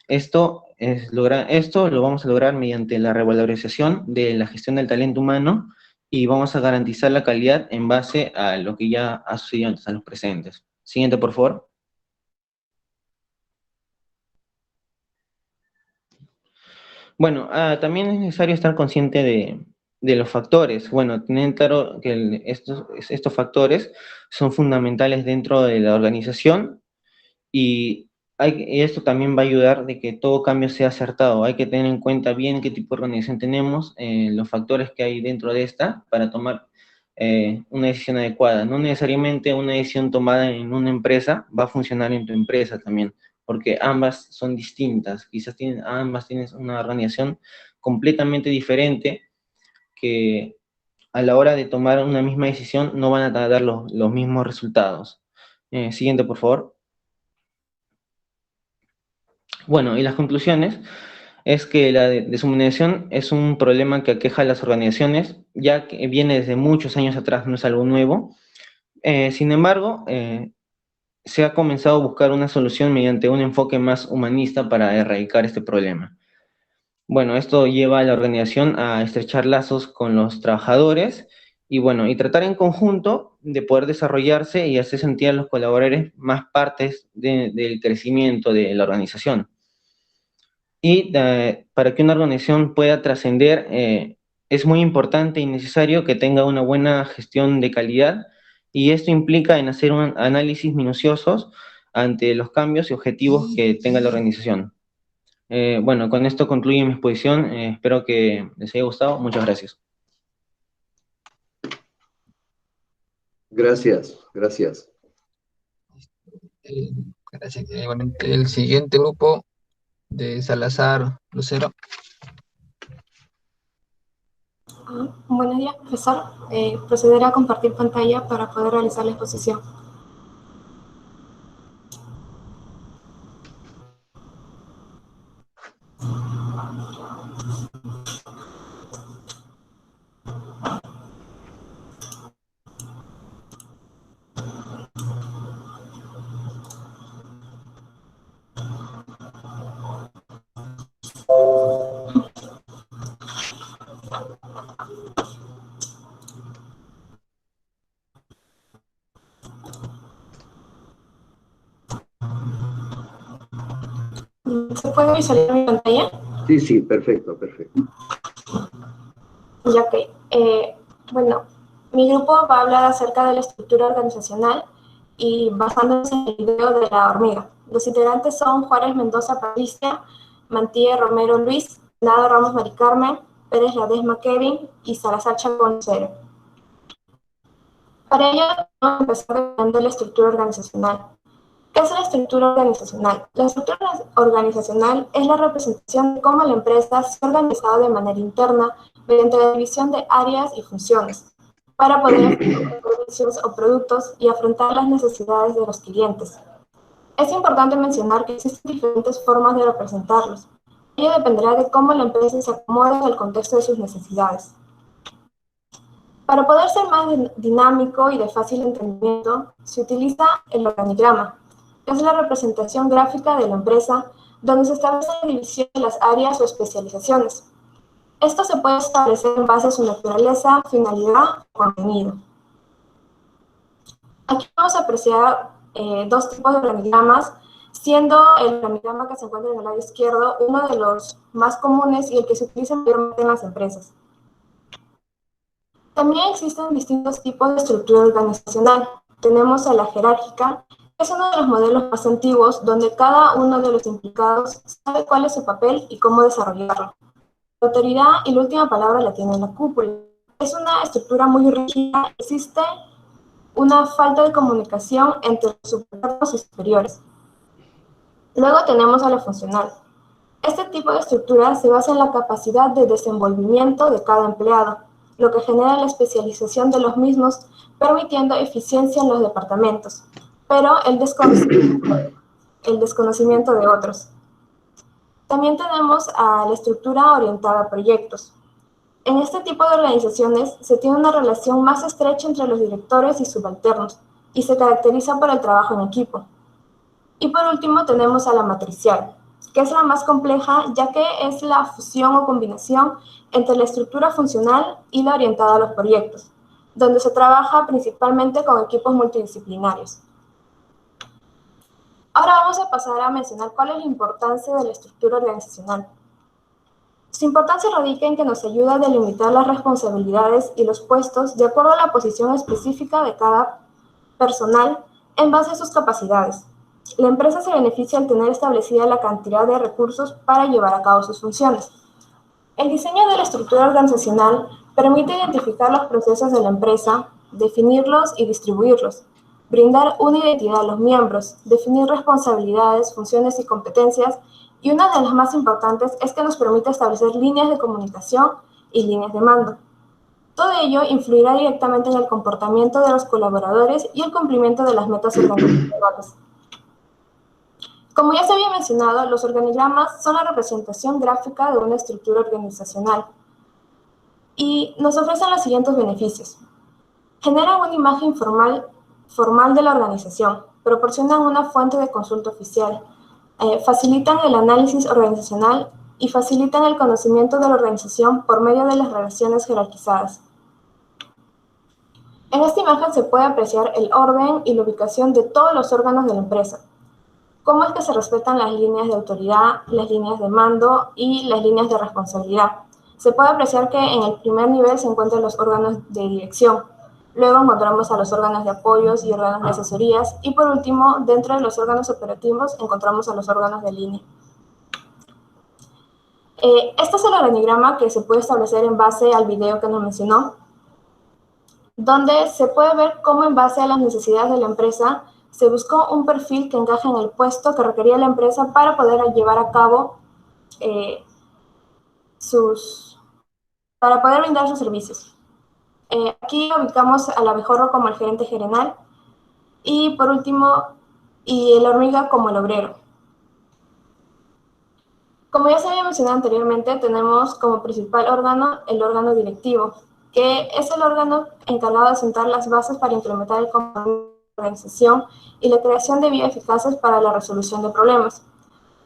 Esto lo vamos a lograr mediante la revalorización de la gestión del talento humano y vamos a garantizar la calidad en base a lo que ya ha sucedido antes, a los presentes. Siguiente, por favor. Bueno, también es necesario estar consciente de los factores. Bueno, tener claro que estos factores son fundamentales dentro de la organización y esto también va a ayudar de que todo cambio sea acertado. Hay que tener en cuenta bien qué tipo de organización tenemos, los factores que hay dentro de esta para tomar una decisión adecuada. No necesariamente una decisión tomada en una empresa va a funcionar en tu empresa también, porque ambas son distintas. Quizás ambas tienes una organización completamente diferente que a la hora de tomar una misma decisión no van a dar los mismos resultados. Siguiente, por favor. Bueno, y las conclusiones es que la deshumanización es un problema que aqueja a las organizaciones, ya que viene desde muchos años atrás, no es algo nuevo. Sin embargo, se ha comenzado a buscar una solución mediante un enfoque más humanista para erradicar este problema. Bueno, esto lleva a la organización a estrechar lazos con los trabajadores y bueno, y tratar en conjunto de poder desarrollarse y hacer sentir a los colaboradores más partes del crecimiento de la organización. Y para que una organización pueda trascender, es muy importante y necesario que tenga una buena gestión de calidad, y esto implica en hacer un análisis minuciosos ante los cambios y objetivos que tenga la organización. Bueno, con esto concluye mi exposición. Espero que les haya gustado. Muchas gracias. Gracias, gracias. Gracias. Igualmente, el siguiente grupo de Salazar Lucero. Buenos días, profesor. Procederé a compartir pantalla para poder realizar la exposición. ¿Se puede visualizar mi pantalla? Sí, sí, perfecto, perfecto. Ya que, bueno, mi grupo va a hablar acerca de la estructura organizacional y basándose en el video de la hormiga. Los integrantes son Juárez Mendoza Patricia, Mantilla Romero Luis, Nado Ramos Mari Carmen, Pérez Ladesma Kevin y Salazar Chacón Cero. Para ello, vamos a empezar viendo la estructura organizacional. ¿Qué es la estructura organizacional? La estructura organizacional es la representación de cómo la empresa se ha organizado de manera interna mediante la división de áreas y funciones para poder ofrecer servicios o productos y afrontar las necesidades de los clientes. Es importante mencionar que existen diferentes formas de representarlos. Ello dependerá de cómo la empresa se acomode al contexto de sus necesidades. Para poder ser más dinámico y de fácil entendimiento, se utiliza el organigrama, que es la representación gráfica de la empresa, donde se establece la división de las áreas o especializaciones. Esto se puede establecer en base a su naturaleza, finalidad o contenido. Aquí vamos a apreciar dos tipos de organigramas, siendo el organigrama que se encuentra en el lado izquierdo uno de los más comunes y el que se utiliza mayormente en las empresas. También existen distintos tipos de estructura organizacional. Tenemos a la jerárquica, que es uno de los modelos más antiguos, donde cada uno de los implicados sabe cuál es su papel y cómo desarrollarlo. La autoridad y la última palabra la tiene la cúpula. Es una estructura muy rígida, existe una falta de comunicación entre los subalternos y superiores. Luego tenemos a la funcional. Este tipo de estructura se basa en la capacidad de desenvolvimiento de cada empleado, lo que genera la especialización de los mismos, permitiendo eficiencia en los departamentos, pero el desconocimiento de otros. También tenemos a la estructura orientada a proyectos. En este tipo de organizaciones se tiene una relación más estrecha entre los directores y subalternos, y se caracteriza por el trabajo en equipo. Y por último tenemos a la matricial, que es la más compleja, ya que es la fusión o combinación entre la estructura funcional y la orientada a los proyectos, donde se trabaja principalmente con equipos multidisciplinarios. Ahora vamos a pasar a mencionar cuál es la importancia de la estructura organizacional. Su importancia radica en que nos ayuda a delimitar las responsabilidades y los puestos de acuerdo a la posición específica de cada personal en base a sus capacidades. La empresa se beneficia al tener establecida la cantidad de recursos para llevar a cabo sus funciones. El diseño de la estructura organizacional permite identificar los procesos de la empresa, definirlos y distribuirlos, brindar una identidad a los miembros, definir responsabilidades, funciones y competencias, y una de las más importantes es que nos permite establecer líneas de comunicación y líneas de mando. Todo ello influirá directamente en el comportamiento de los colaboradores y el cumplimiento de las metas organizacionales. Como ya se había mencionado, los organigramas son la representación gráfica de una estructura organizacional y nos ofrecen los siguientes beneficios. Generan una imagen formal de la organización, proporcionan una fuente de consulta oficial, facilitan el análisis organizacional y facilitan el conocimiento de la organización por medio de las relaciones jerarquizadas. En esta imagen se puede apreciar el orden y la ubicación de todos los órganos de la empresa. Cómo es que se respetan las líneas de autoridad, las líneas de mando y las líneas de responsabilidad. Se puede apreciar que en el primer nivel se encuentran los órganos de dirección. Luego encontramos a los órganos de apoyos y órganos de asesorías. Y por último, dentro de los órganos operativos, encontramos a los órganos de línea. Este es el organigrama que se puede establecer en base al video que nos mencionó, donde se puede ver cómo en base a las necesidades de la empresa se buscó un perfil que encaje en el puesto que requería la empresa para poder llevar a cabo para poder brindar sus servicios. Aquí ubicamos al abejorro como el gerente general y por último, y la hormiga como el obrero. Como ya se había mencionado anteriormente, tenemos como principal órgano el órgano directivo, que es el órgano encargado de sentar las bases para implementar el compromiso de la organización y la creación de vías eficaces para la resolución de problemas.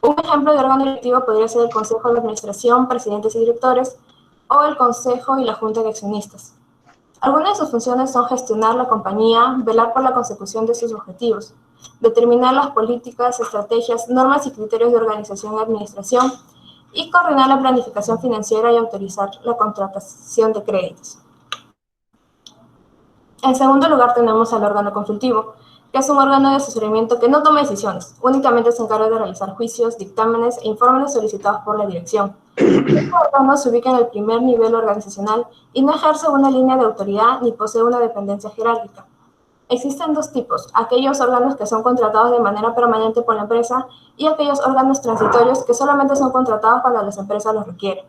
Un ejemplo de órgano directivo podría ser el Consejo de Administración, presidentes y directores, o el Consejo y la Junta de Accionistas. Algunas de sus funciones son gestionar la compañía, velar por la consecución de sus objetivos, determinar las políticas, estrategias, normas y criterios de organización y administración, y coordinar la planificación financiera y autorizar la contratación de créditos. En segundo lugar tenemos al órgano consultivo, que es un órgano de asesoramiento que no toma decisiones, únicamente se encarga de realizar juicios, dictámenes e informes solicitados por la dirección. Este órgano se ubica en el primer nivel organizacional y no ejerce una línea de autoridad ni posee una dependencia jerárquica. Existen dos tipos, aquellos órganos que son contratados de manera permanente por la empresa y aquellos órganos transitorios que solamente son contratados cuando las empresas los requieren.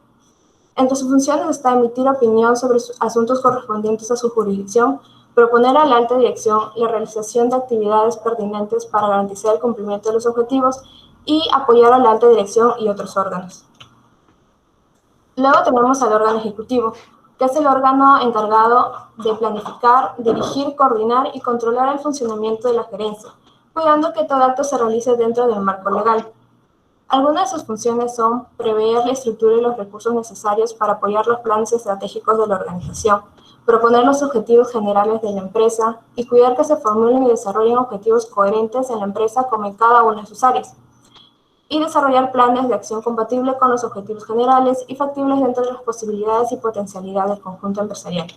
Entre sus funciones está emitir opinión sobre asuntos correspondientes a su jurisdicción, proponer a la alta dirección la realización de actividades pertinentes para garantizar el cumplimiento de los objetivos y apoyar a la alta dirección y otros órganos. Luego tenemos al órgano ejecutivo, que es el órgano encargado de planificar, dirigir, coordinar y controlar el funcionamiento de la gerencia, cuidando que todo acto se realice dentro del marco legal. Algunas de sus funciones son prever la estructura y los recursos necesarios para apoyar los planes estratégicos de la organización, proponer los objetivos generales de la empresa y cuidar que se formulen y desarrollen objetivos coherentes en la empresa como en cada una de sus áreas, y desarrollar planes de acción compatibles con los objetivos generales y factibles dentro de las posibilidades y potencialidades del conjunto empresarial.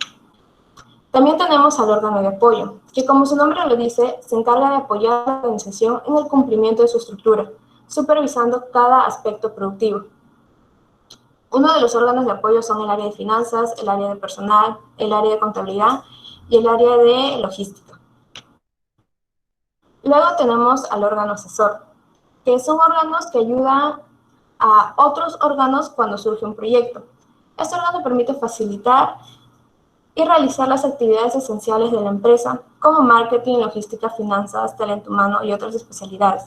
También tenemos al órgano de apoyo, que como su nombre lo dice, se encarga de apoyar a la organización en el cumplimiento de su estructura, supervisando cada aspecto productivo. Uno de los órganos de apoyo son el área de finanzas, el área de personal, el área de contabilidad y el área de logística. Luego tenemos al órgano asesor, que son órganos que ayudan a otros órganos cuando surge un proyecto. Este órgano permite facilitar y realizar las actividades esenciales de la empresa, como marketing, logística, finanzas, talento humano y otras especialidades.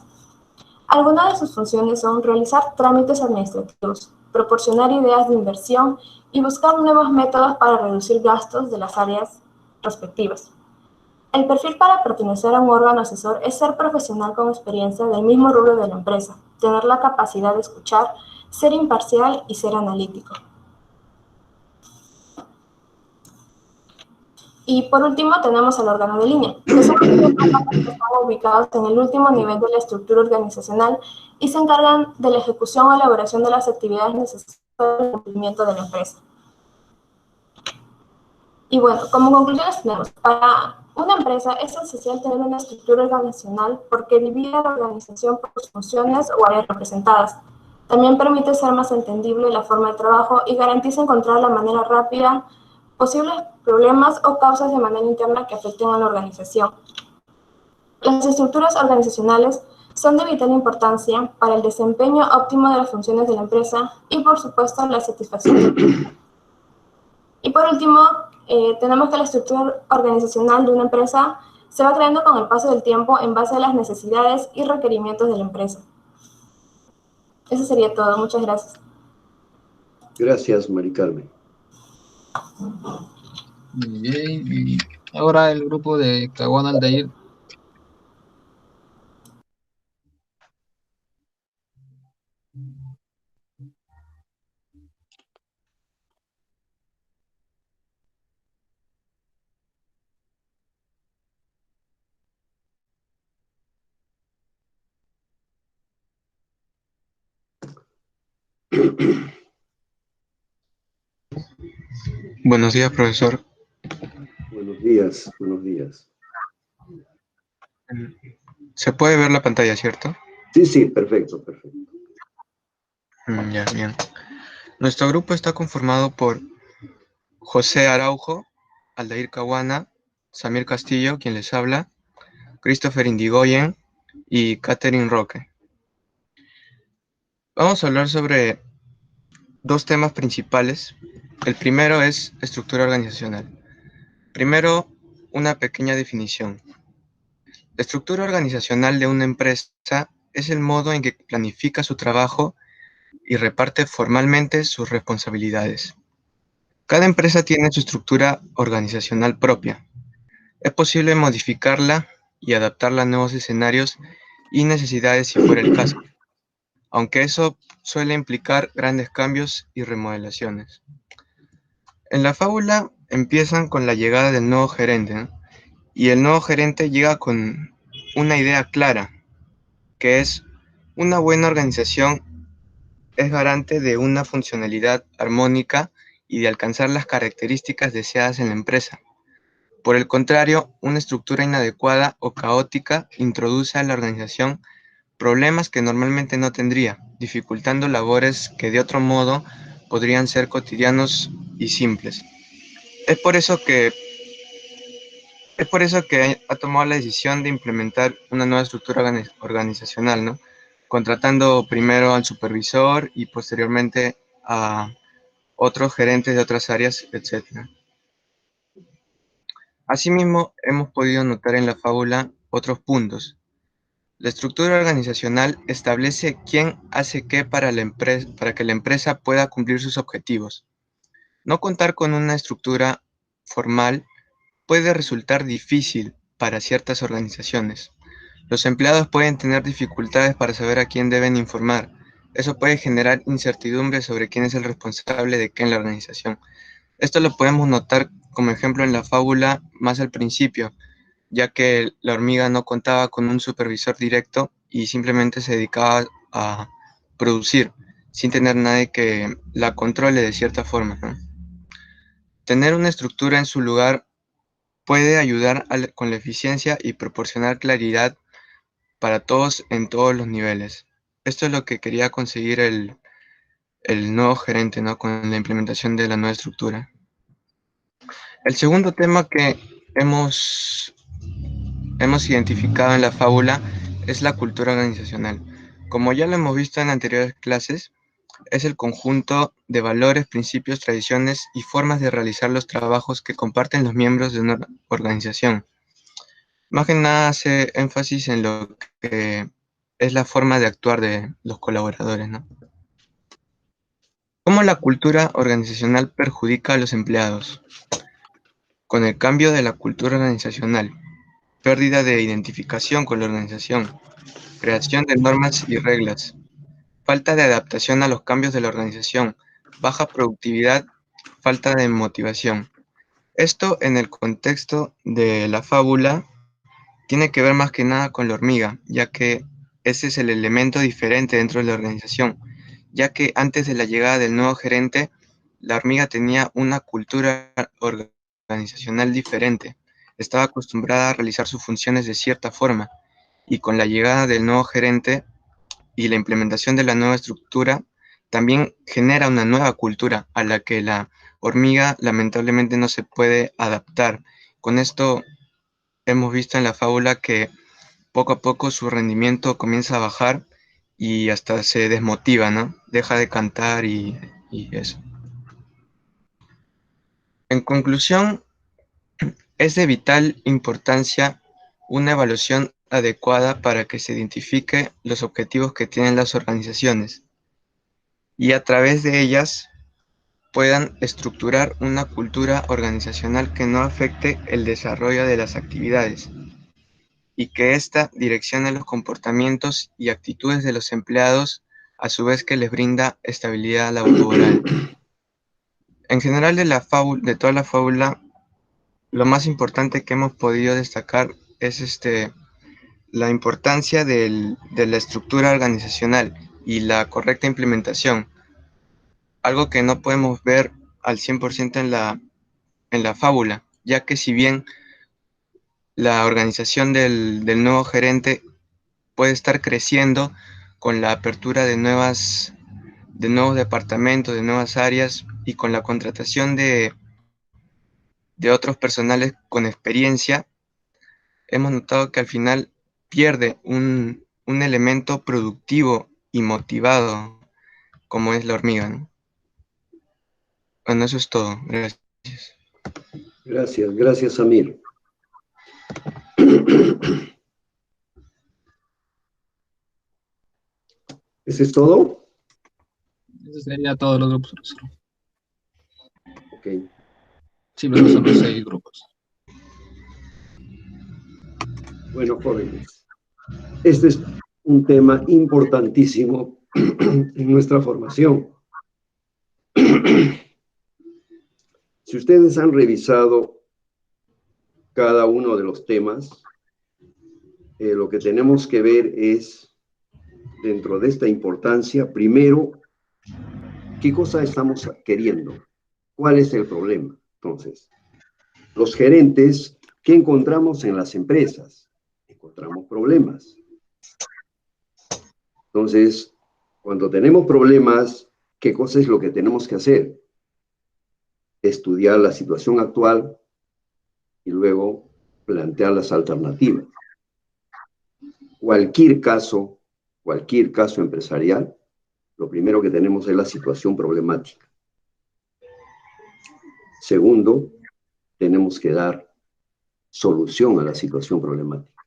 Algunas de sus funciones son realizar trámites administrativos, proporcionar ideas de inversión y buscar nuevos métodos para reducir gastos de las áreas respectivas. El perfil para pertenecer a un órgano asesor es ser profesional con experiencia del mismo rubro de la empresa, tener la capacidad de escuchar, ser imparcial y ser analítico. Y por último tenemos el órgano de línea, que son aquellos órganos que están ubicados en el último nivel de la estructura organizacional y se encargan de la ejecución o elaboración de las actividades necesarias para el cumplimiento de la empresa. Y bueno, como conclusiones tenemos, para una empresa es esencial tener una estructura organizacional porque divide la organización por sus funciones o áreas representadas. También permite ser más entendible la forma de trabajo y garantiza encontrar la manera rápida posibles problemas o causas de manera interna que afecten a la organización. Las estructuras organizacionales son de vital importancia para el desempeño óptimo de las funciones de la empresa y, por supuesto, la satisfacción del cliente. Y por último, tenemos que la estructura organizacional de una empresa se va creando con el paso del tiempo en base a las necesidades y requerimientos de la empresa. Eso sería todo. Muchas gracias. Gracias, Mari Carmen. Bien, y ahora el grupo de Caguana Aldair. Buenos días, profesor. Buenos días, buenos días. ¿Se puede ver la pantalla, cierto? Sí, sí, perfecto, perfecto. Ya, bien. Nuestro grupo está conformado por José Araujo, Aldair Caguana, Samir Castillo, quien les habla, Christopher Indigoyen y Catherine Roque. Vamos a hablar sobre dos temas principales. El primero es estructura organizacional. Primero, una pequeña definición. La estructura organizacional de una empresa es el modo en que planifica su trabajo y reparte formalmente sus responsabilidades. Cada empresa tiene su estructura organizacional propia. Es posible modificarla y adaptarla a nuevos escenarios y necesidades si fuera el caso, aunque eso suele implicar grandes cambios y remodelaciones. En la fábula empiezan con la llegada del nuevo gerente, ¿no? Y el nuevo gerente llega con una idea clara, que es una buena organización es garante de una funcionalidad armónica y de alcanzar las características deseadas en la empresa. Por el contrario, una estructura inadecuada o caótica introduce a la organización problemas que normalmente no tendría, dificultando labores que de otro modo podrían ser cotidianos y simples. Es por eso que ha tomado la decisión de implementar una nueva estructura organizacional, ¿no? Contratando primero al supervisor y posteriormente a otros gerentes de otras áreas, etc. Asimismo, hemos podido notar en la fábula otros puntos. La estructura organizacional establece quién hace qué para que la empresa pueda cumplir sus objetivos. No contar con una estructura formal puede resultar difícil para ciertas organizaciones. Los empleados pueden tener dificultades para saber a quién deben informar. Eso puede generar incertidumbre sobre quién es el responsable de qué en la organización. Esto lo podemos notar como ejemplo en la fábula más al principio, ya que la hormiga no contaba con un supervisor directo y simplemente se dedicaba a producir, sin tener nadie que la controle de cierta forma, ¿no? Tener una estructura en su lugar puede ayudar con la eficiencia y proporcionar claridad para todos en todos los niveles. Esto es lo que quería conseguir el nuevo gerente, ¿no? Con la implementación de la nueva estructura. El segundo tema que hemos identificado en la fábula es la cultura organizacional. Como ya lo hemos visto en anteriores clases, es el conjunto de valores, principios, tradiciones y formas de realizar los trabajos que comparten los miembros de una organización. Más que nada hace énfasis en lo que es la forma de actuar de los colaboradores, ¿no? ¿Cómo la cultura organizacional perjudica a los empleados? Con el cambio de la cultura organizacional, pérdida de identificación con la organización, creación de normas y reglas, falta de adaptación a los cambios de la organización, baja productividad, falta de motivación. Esto en el contexto de la fábula tiene que ver más que nada con la hormiga, ya que ese es el elemento diferente dentro de la organización, ya que antes de la llegada del nuevo gerente, la hormiga tenía una cultura organizacional diferente, estaba acostumbrada a realizar sus funciones de cierta forma, y con la llegada del nuevo gerente y la implementación de la nueva estructura, también genera una nueva cultura a la que la hormiga lamentablemente no se puede adaptar. Con esto hemos visto en la fábula que poco a poco su rendimiento comienza a bajar y hasta se desmotiva, ¿no? Deja de cantar y eso. En conclusión, es de vital importancia una evaluación adecuada para que se identifique los objetivos que tienen las organizaciones y a través de ellas puedan estructurar una cultura organizacional que no afecte el desarrollo de las actividades y que ésta direccione los comportamientos y actitudes de los empleados, a su vez que les brinda estabilidad laboral. En general de toda la fábula, lo más importante que hemos podido destacar es la importancia de la estructura organizacional y la correcta implementación, algo que no podemos ver al 100% en la fábula, ya que si bien la organización del nuevo gerente puede estar creciendo con la apertura de nuevos departamentos, de nuevas áreas y con la contratación de otros personales con experiencia, hemos notado que al final pierde un elemento productivo y motivado como es la hormiga, ¿no? Bueno, eso es todo. Gracias. Gracias, Samir. ¿Ese es todo? Eso sería todos los grupos, profesor. Ok. Sí, profesor, son los 6 grupos. Bueno, jóvenes, este es un tema importantísimo en nuestra formación. Si ustedes han revisado cada uno de los temas, lo que tenemos que ver es, dentro de esta importancia, primero, ¿qué cosa estamos queriendo? ¿Cuál es el problema? Entonces, los gerentes, ¿qué encontramos en las empresas? Encontramos problemas. Entonces, cuando tenemos problemas, ¿qué cosa es lo que tenemos que hacer? Estudiar la situación actual y luego plantear las alternativas. Cualquier caso empresarial, lo primero que tenemos es la situación problemática. Segundo, tenemos que dar solución a la situación problemática.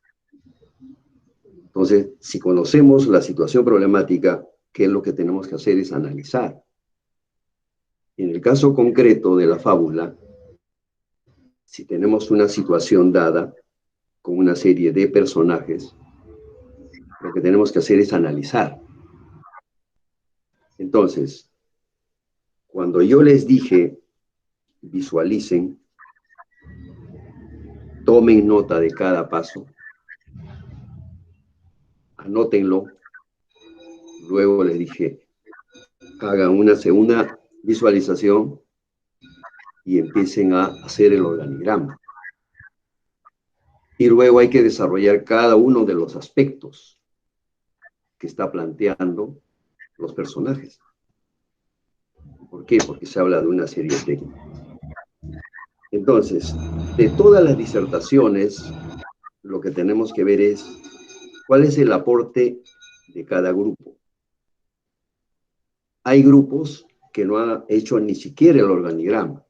Entonces, si conocemos la situación problemática, ¿qué es lo que tenemos que hacer? Es analizar. En el caso concreto de la fábula, si tenemos una situación dada con una serie de personajes, lo que tenemos que hacer es analizar. Entonces, cuando yo les dije, visualicen, tomen nota de cada paso, anótenlo, luego les dije, hagan una segunda visualización y empiecen a hacer el organigrama. Y luego hay que desarrollar cada uno de los aspectos que está planteando los personajes. ¿Por qué? Porque se habla de una serie técnica. Entonces, de todas las disertaciones, lo que tenemos que ver es cuál es el aporte de cada grupo. Hay grupos que no han hecho ni siquiera el organigrama.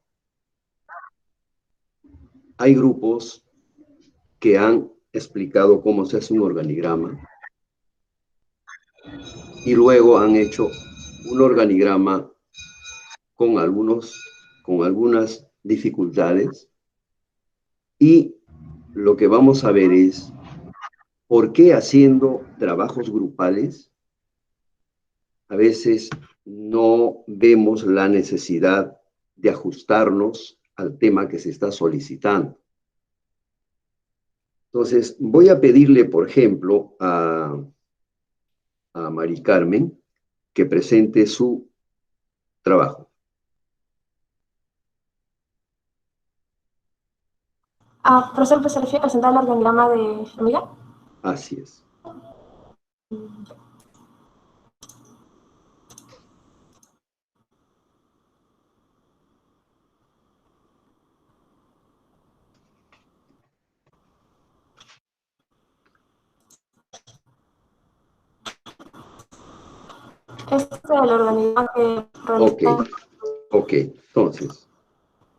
Hay grupos que han explicado cómo se hace un organigrama y luego han hecho un organigrama con algunas dificultades, y lo que vamos a ver es por qué haciendo trabajos grupales a veces no vemos la necesidad de ajustarnos al tema que se está solicitando. Entonces, voy a pedirle, por ejemplo, a Mari Carmen que presente su trabajo. Profesor, ¿se refiere a presentar el organigrama de hormiga? Así es. Este es el organigrama que realizó. Ok. Entonces,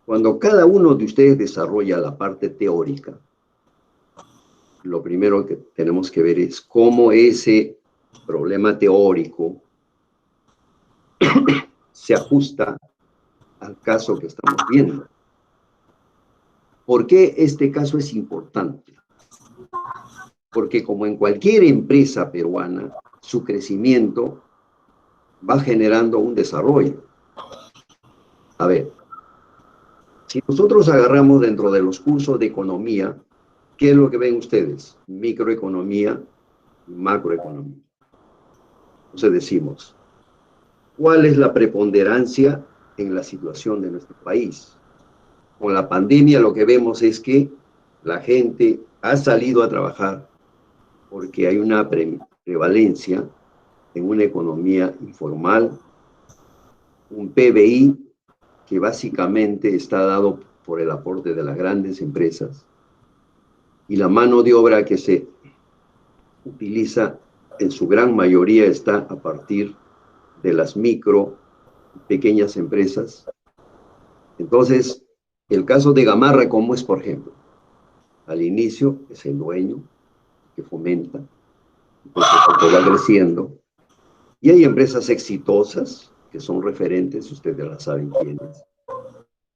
cuando cada uno de ustedes desarrolla la parte teórica, lo primero que tenemos que ver es cómo ese problema teórico se ajusta al caso que estamos viendo. ¿Por qué este caso es importante? Porque como en cualquier empresa peruana, su crecimiento va generando un desarrollo. A ver, si nosotros agarramos dentro de los cursos de economía, ¿qué es lo que ven ustedes? Microeconomía y macroeconomía. Entonces decimos, ¿cuál es la preponderancia en la situación de nuestro país? Con la pandemia lo que vemos es que la gente ha salido a trabajar porque hay una prevalencia en una economía informal, un PBI que básicamente está dado por el aporte de las grandes empresas, y la mano de obra que se utiliza en su gran mayoría está a partir de las micro y pequeñas empresas. Entonces, El caso de Gamarra, ¿cómo es, por ejemplo? Al inicio es el dueño que fomenta, poco a poco va creciendo, y hay empresas exitosas que son referentes, ustedes las saben quiénes.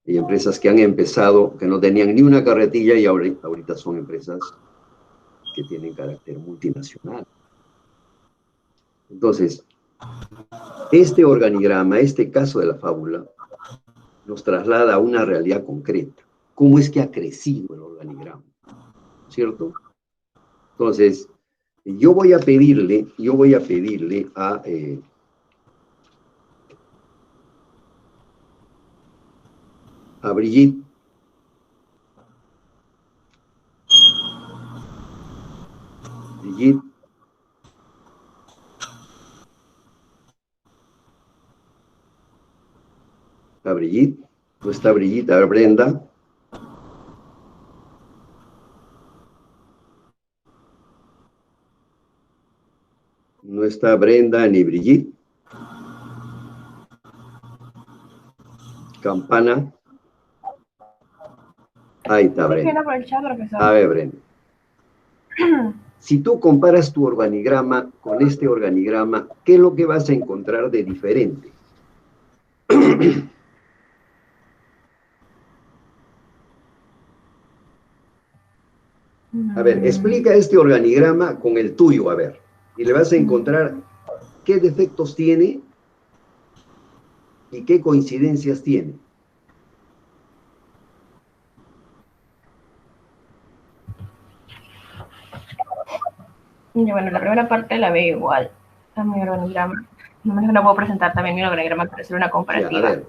Hay empresas que han empezado, que no tenían ni una carretilla y ahorita son empresas que tienen carácter multinacional. Entonces, este organigrama, este caso de la fábula, nos traslada a una realidad concreta. ¿Cómo es que ha crecido el organigrama? ¿Cierto? Entonces, yo voy a pedirle a Brigitte no está Brigitte, a ver, Brenda. No está Brenda ni Brigitte. Campana. Ahí está Brenda. Por el chat, profesor. A ver, Brenda. Si tú comparas tu organigrama con este organigrama, ¿qué es lo que vas a encontrar de diferente? A ver, explica este organigrama con el tuyo, a ver. Y le vas a encontrar qué defectos tiene y qué coincidencias tiene. Y bueno, la primera parte la veo igual a mi organigrama. No puedo presentar también mi organigrama para hacer una comparativa. Ya, a ver.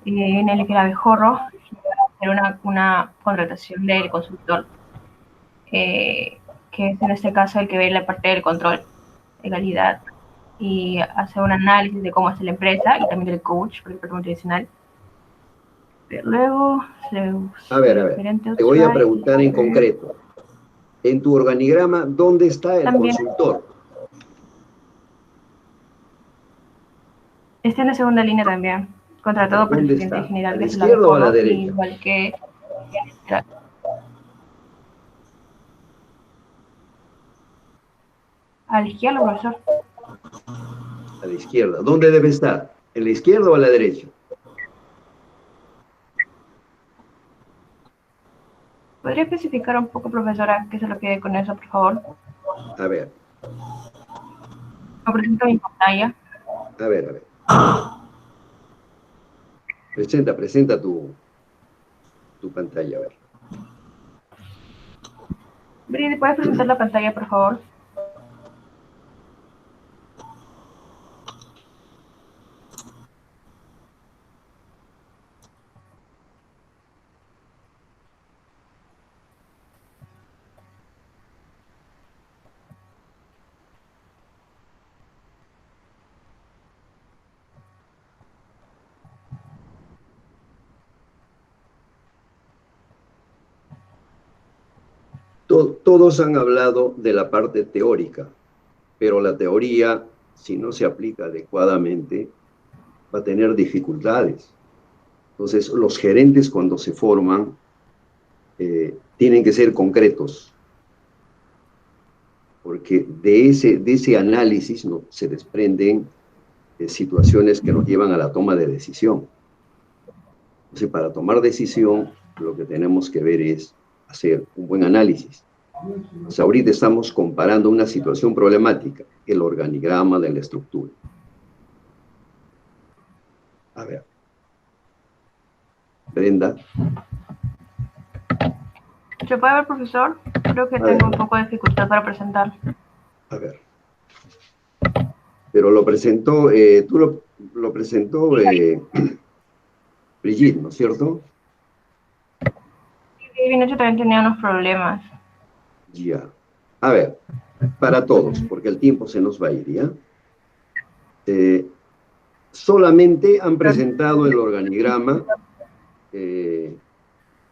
En el que el abejorro hacer una contratación del consultor, que es en este caso el que ve la parte del control de calidad y hace un análisis de cómo es la empresa y también del coach, por el departamento tradicional. Pero luego, a ver, te voy a preguntar en concreto. En tu organigrama, ¿dónde está el consultor? Está en la segunda línea también, contratado por el gerente general. ¿A la izquierda o a la derecha? Igual que a la izquierda, profesor. A la izquierda. ¿Dónde debe estar? ¿En la izquierda o a la derecha? ¿Podría especificar un poco, profesora, qué se lo quede con eso, por favor? A ver. Lo presento en mi pantalla. A ver. Presenta tu pantalla, a ver. Brindi, ¿puedes presentar la pantalla, por favor? Todos han hablado de la parte teórica, pero la teoría, si no se aplica adecuadamente, va a tener dificultades. Entonces, los gerentes cuando se forman tienen que ser concretos, porque de ese análisis se desprenden situaciones que nos llevan a la toma de decisión. Entonces, para tomar decisión, lo que tenemos que ver es hacer un buen análisis. Entonces, ahorita estamos comparando una situación problemática, el organigrama de la estructura. A ver. Brenda. ¿Se puede ver, profesor? Creo que tengo un poco de dificultad para presentar. A ver. Pero lo presentó, tú lo presentó Brigitte, ¿no es cierto? Sí, Vinocho también tenía unos problemas. Ya. A ver, para todos, porque el tiempo se nos va a ir, ¿ya? Solamente han presentado el organigrama, el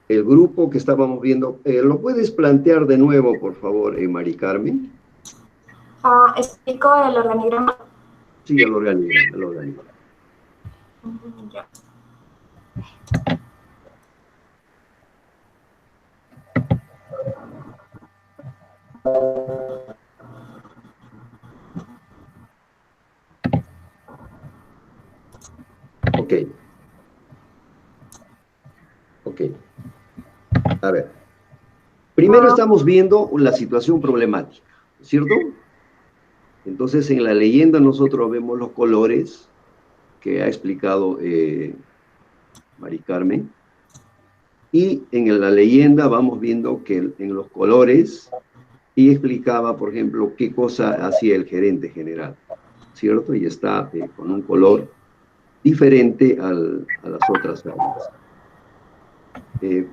grupo que estábamos viendo. ¿Lo puedes plantear de nuevo, por favor, Mari Carmen? ¿Explico el organigrama? Sí, el organigrama. Ya. Ok. Ok. A ver. Primero estamos viendo la situación problemática, ¿cierto? Entonces, en la leyenda nosotros vemos los colores que ha explicado Mari Carmen. Y en la leyenda vamos viendo que en los colores, y explicaba, por ejemplo, qué cosa hacía el gerente general, ¿cierto? Y está con un color diferente a las otras armas.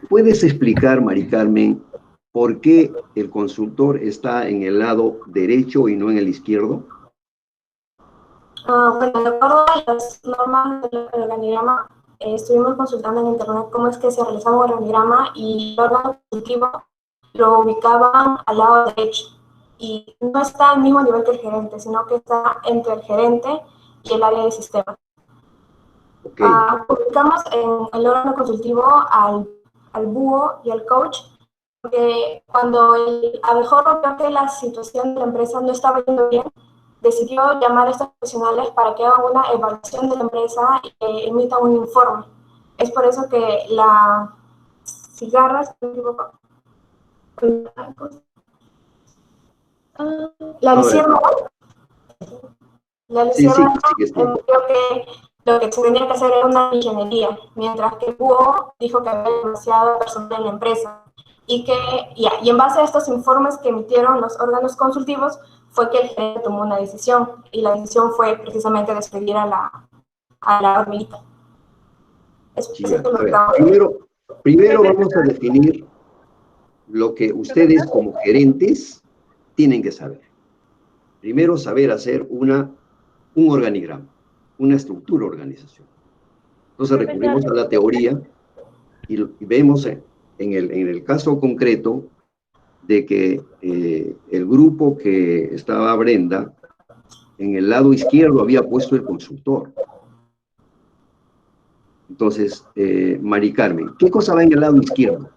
¿Puedes explicar, Mari Carmen, por qué el consultor está en el lado derecho y no en el izquierdo? Bueno, de acuerdo a las normas del organigrama, estuvimos consultando en internet cómo es que se realizaba un organigrama y el órgano consultivo lo ubicaban al lado derecho. Y no está al mismo nivel que el gerente, sino que está entre el gerente y el área de sistema. Okay. Ubicamos en el órgano consultivo al búho y al coach, porque cuando el abejorro vio que la situación de la empresa no estaba yendo bien, decidió llamar a estos profesionales para que hagan una evaluación de la empresa y que emitan un informe. Es por eso que la cigarra, la luciérnaga, entendió que lo que se tenía que hacer era una ingeniería, mientras que el búho dijo que había demasiado personal en la empresa. Y en base a estos informes que emitieron los órganos consultivos, fue que el gerente tomó una decisión, y la decisión fue precisamente despedir a la hormiguita. Primero vamos a definir lo que ustedes como gerentes tienen que saber. Primero, saber hacer un organigrama, una estructura organizacional. Entonces recurrimos a la teoría y vemos en el caso concreto de que el grupo que estaba Brenda, en el lado izquierdo había puesto el consultor. Entonces, Mari Carmen, ¿qué cosa va en el lado izquierdo?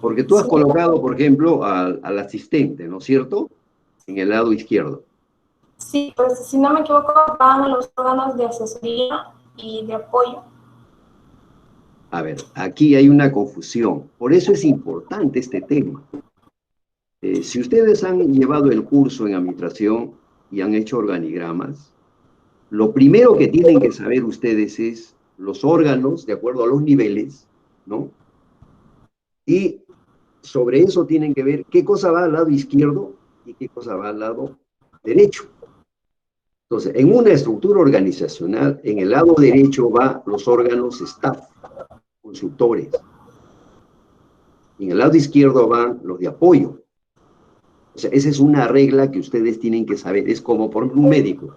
Porque tú has colocado, por ejemplo, al asistente, ¿no es cierto? En el lado izquierdo. Sí, pues si no me equivoco, van los órganos de asesoría y de apoyo. A ver, aquí hay una confusión. Por eso es importante este tema. Si ustedes han llevado el curso en administración y han hecho organigramas, lo primero que tienen que saber ustedes es los órganos, de acuerdo a los niveles, ¿no? Y sobre eso tienen que ver qué cosa va al lado izquierdo y qué cosa va al lado derecho. Entonces, en una estructura organizacional, en el lado derecho van los órganos staff, consultores. Y en el lado izquierdo van los de apoyo. O sea, esa es una regla que ustedes tienen que saber. Es como, por ejemplo, un médico.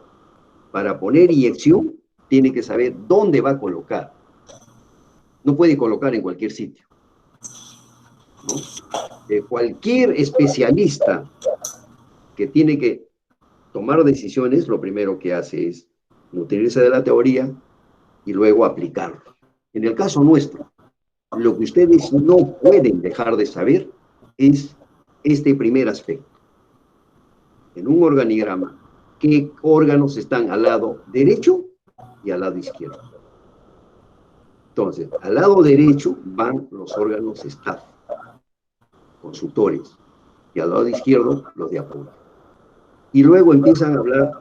Para poner inyección, tiene que saber dónde va a colocar. No puede colocar en cualquier sitio, ¿no? Cualquier especialista que tiene que tomar decisiones, lo primero que hace es nutrirse de la teoría y luego aplicarlo. En el caso nuestro, lo que ustedes no pueden dejar de saber es este primer aspecto. En un organigrama, ¿qué órganos están al lado derecho y al lado izquierdo? Entonces, al lado derecho van los órganos staff, consultores, y al lado izquierdo los de apoyo. Y luego empiezan a hablar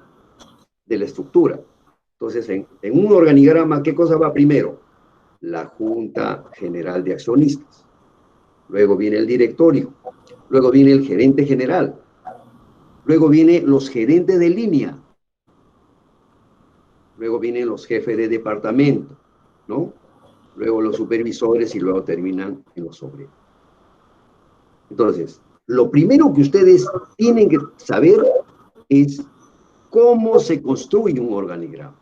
de la estructura. Entonces, en un organigrama, ¿qué cosa va primero? La Junta General de Accionistas. Luego viene el directorio. Luego viene el gerente general. Luego vienen los gerentes de línea. Luego vienen los jefes de departamento, ¿no? Luego los supervisores y luego terminan en los obreros. Entonces, lo primero que ustedes tienen que saber es cómo se construye un organigrama.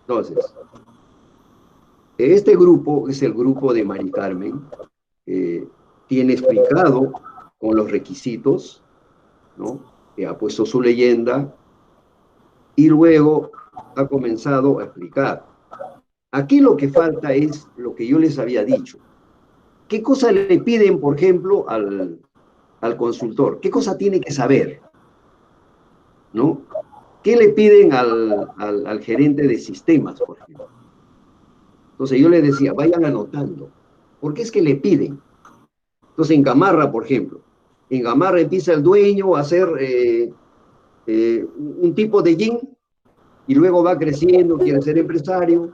Entonces, este grupo es el grupo de Mari Carmen, tiene explicado con los requisitos, ¿no? Que ha puesto su leyenda y luego ha comenzado a explicar Aquí lo que falta es lo que yo les había dicho. ¿Qué cosa le piden, por ejemplo, al consultor? ¿Qué cosa tiene que saber? ¿No? ¿Qué le piden al gerente de sistemas, por ejemplo? Entonces yo les decía, vayan anotando. ¿Por qué es que le piden? Entonces en Gamarra, por ejemplo, en Gamarra empieza el dueño a hacer un tipo de gym y luego va creciendo, quiere ser empresario.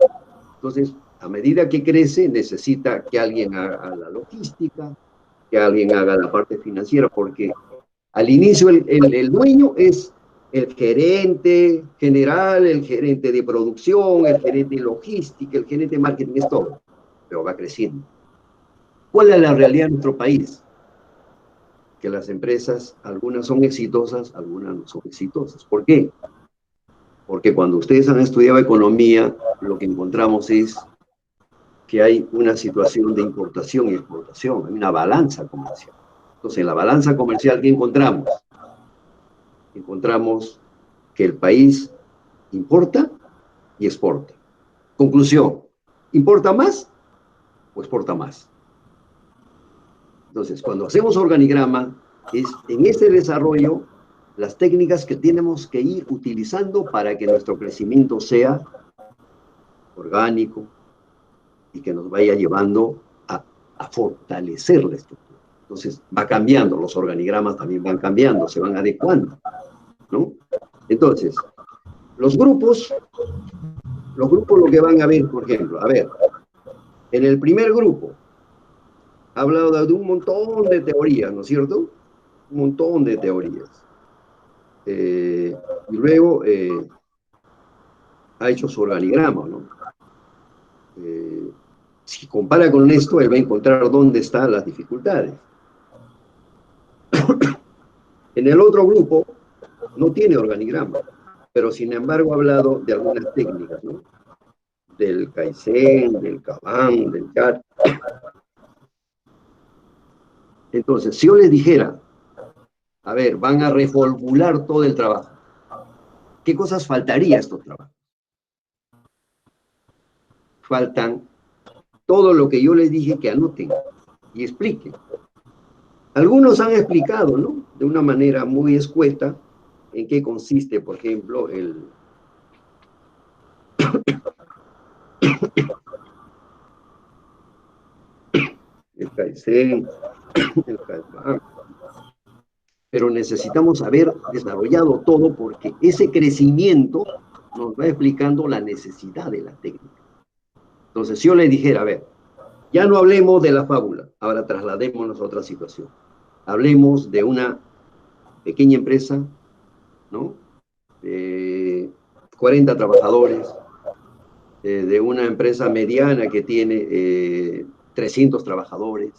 Entonces, a medida que crece, necesita que alguien haga la logística, que alguien haga la parte financiera, porque al inicio el dueño es el gerente general, el gerente de producción, el gerente de logística, el gerente de marketing, es todo, pero va creciendo. ¿Cuál es la realidad de nuestro país? Que las empresas, algunas son exitosas, algunas no son exitosas. ¿Por qué? Porque cuando ustedes han estudiado economía, lo que encontramos es que hay una situación de importación y exportación, hay una balanza comercial. Entonces, en la balanza comercial, ¿qué encontramos? Encontramos que el país importa y exporta. Conclusión, ¿importa más o exporta más? Entonces, cuando hacemos organigrama, es en este desarrollo las técnicas que tenemos que ir utilizando para que nuestro crecimiento sea orgánico y que nos vaya llevando a fortalecer la estructura. Entonces, va cambiando, los organigramas también van cambiando, se van adecuando, ¿no? Entonces, los grupos lo que van a ver, por ejemplo, a ver, en el primer grupo, ha hablado de un montón de teorías, ¿no es cierto? Un montón de teorías. Y luego ha hecho su organigrama, ¿no? Si compara con esto, él va a encontrar dónde están las dificultades. En el otro grupo no tiene organigrama, pero sin embargo ha hablado de algunas técnicas, ¿no? Del Kaizen, del Kanban, del CAT. Entonces, si yo les dijera, a ver, van a reformular todo el trabajo, ¿qué cosas faltaría a estos trabajos? Faltan todo lo que yo les dije que anoten y expliquen. Algunos han explicado, ¿no? De una manera muy escueta en qué consiste, por ejemplo, el Kaizen, el Kanban. Pero necesitamos haber desarrollado todo porque ese crecimiento nos va explicando la necesidad de la técnica. Entonces, si yo le dijera, a ver, ya no hablemos de la fábula, ahora trasladémonos a otra situación. Hablemos de una pequeña empresa, ¿no? De 40 trabajadores, de una empresa mediana que tiene 300 trabajadores,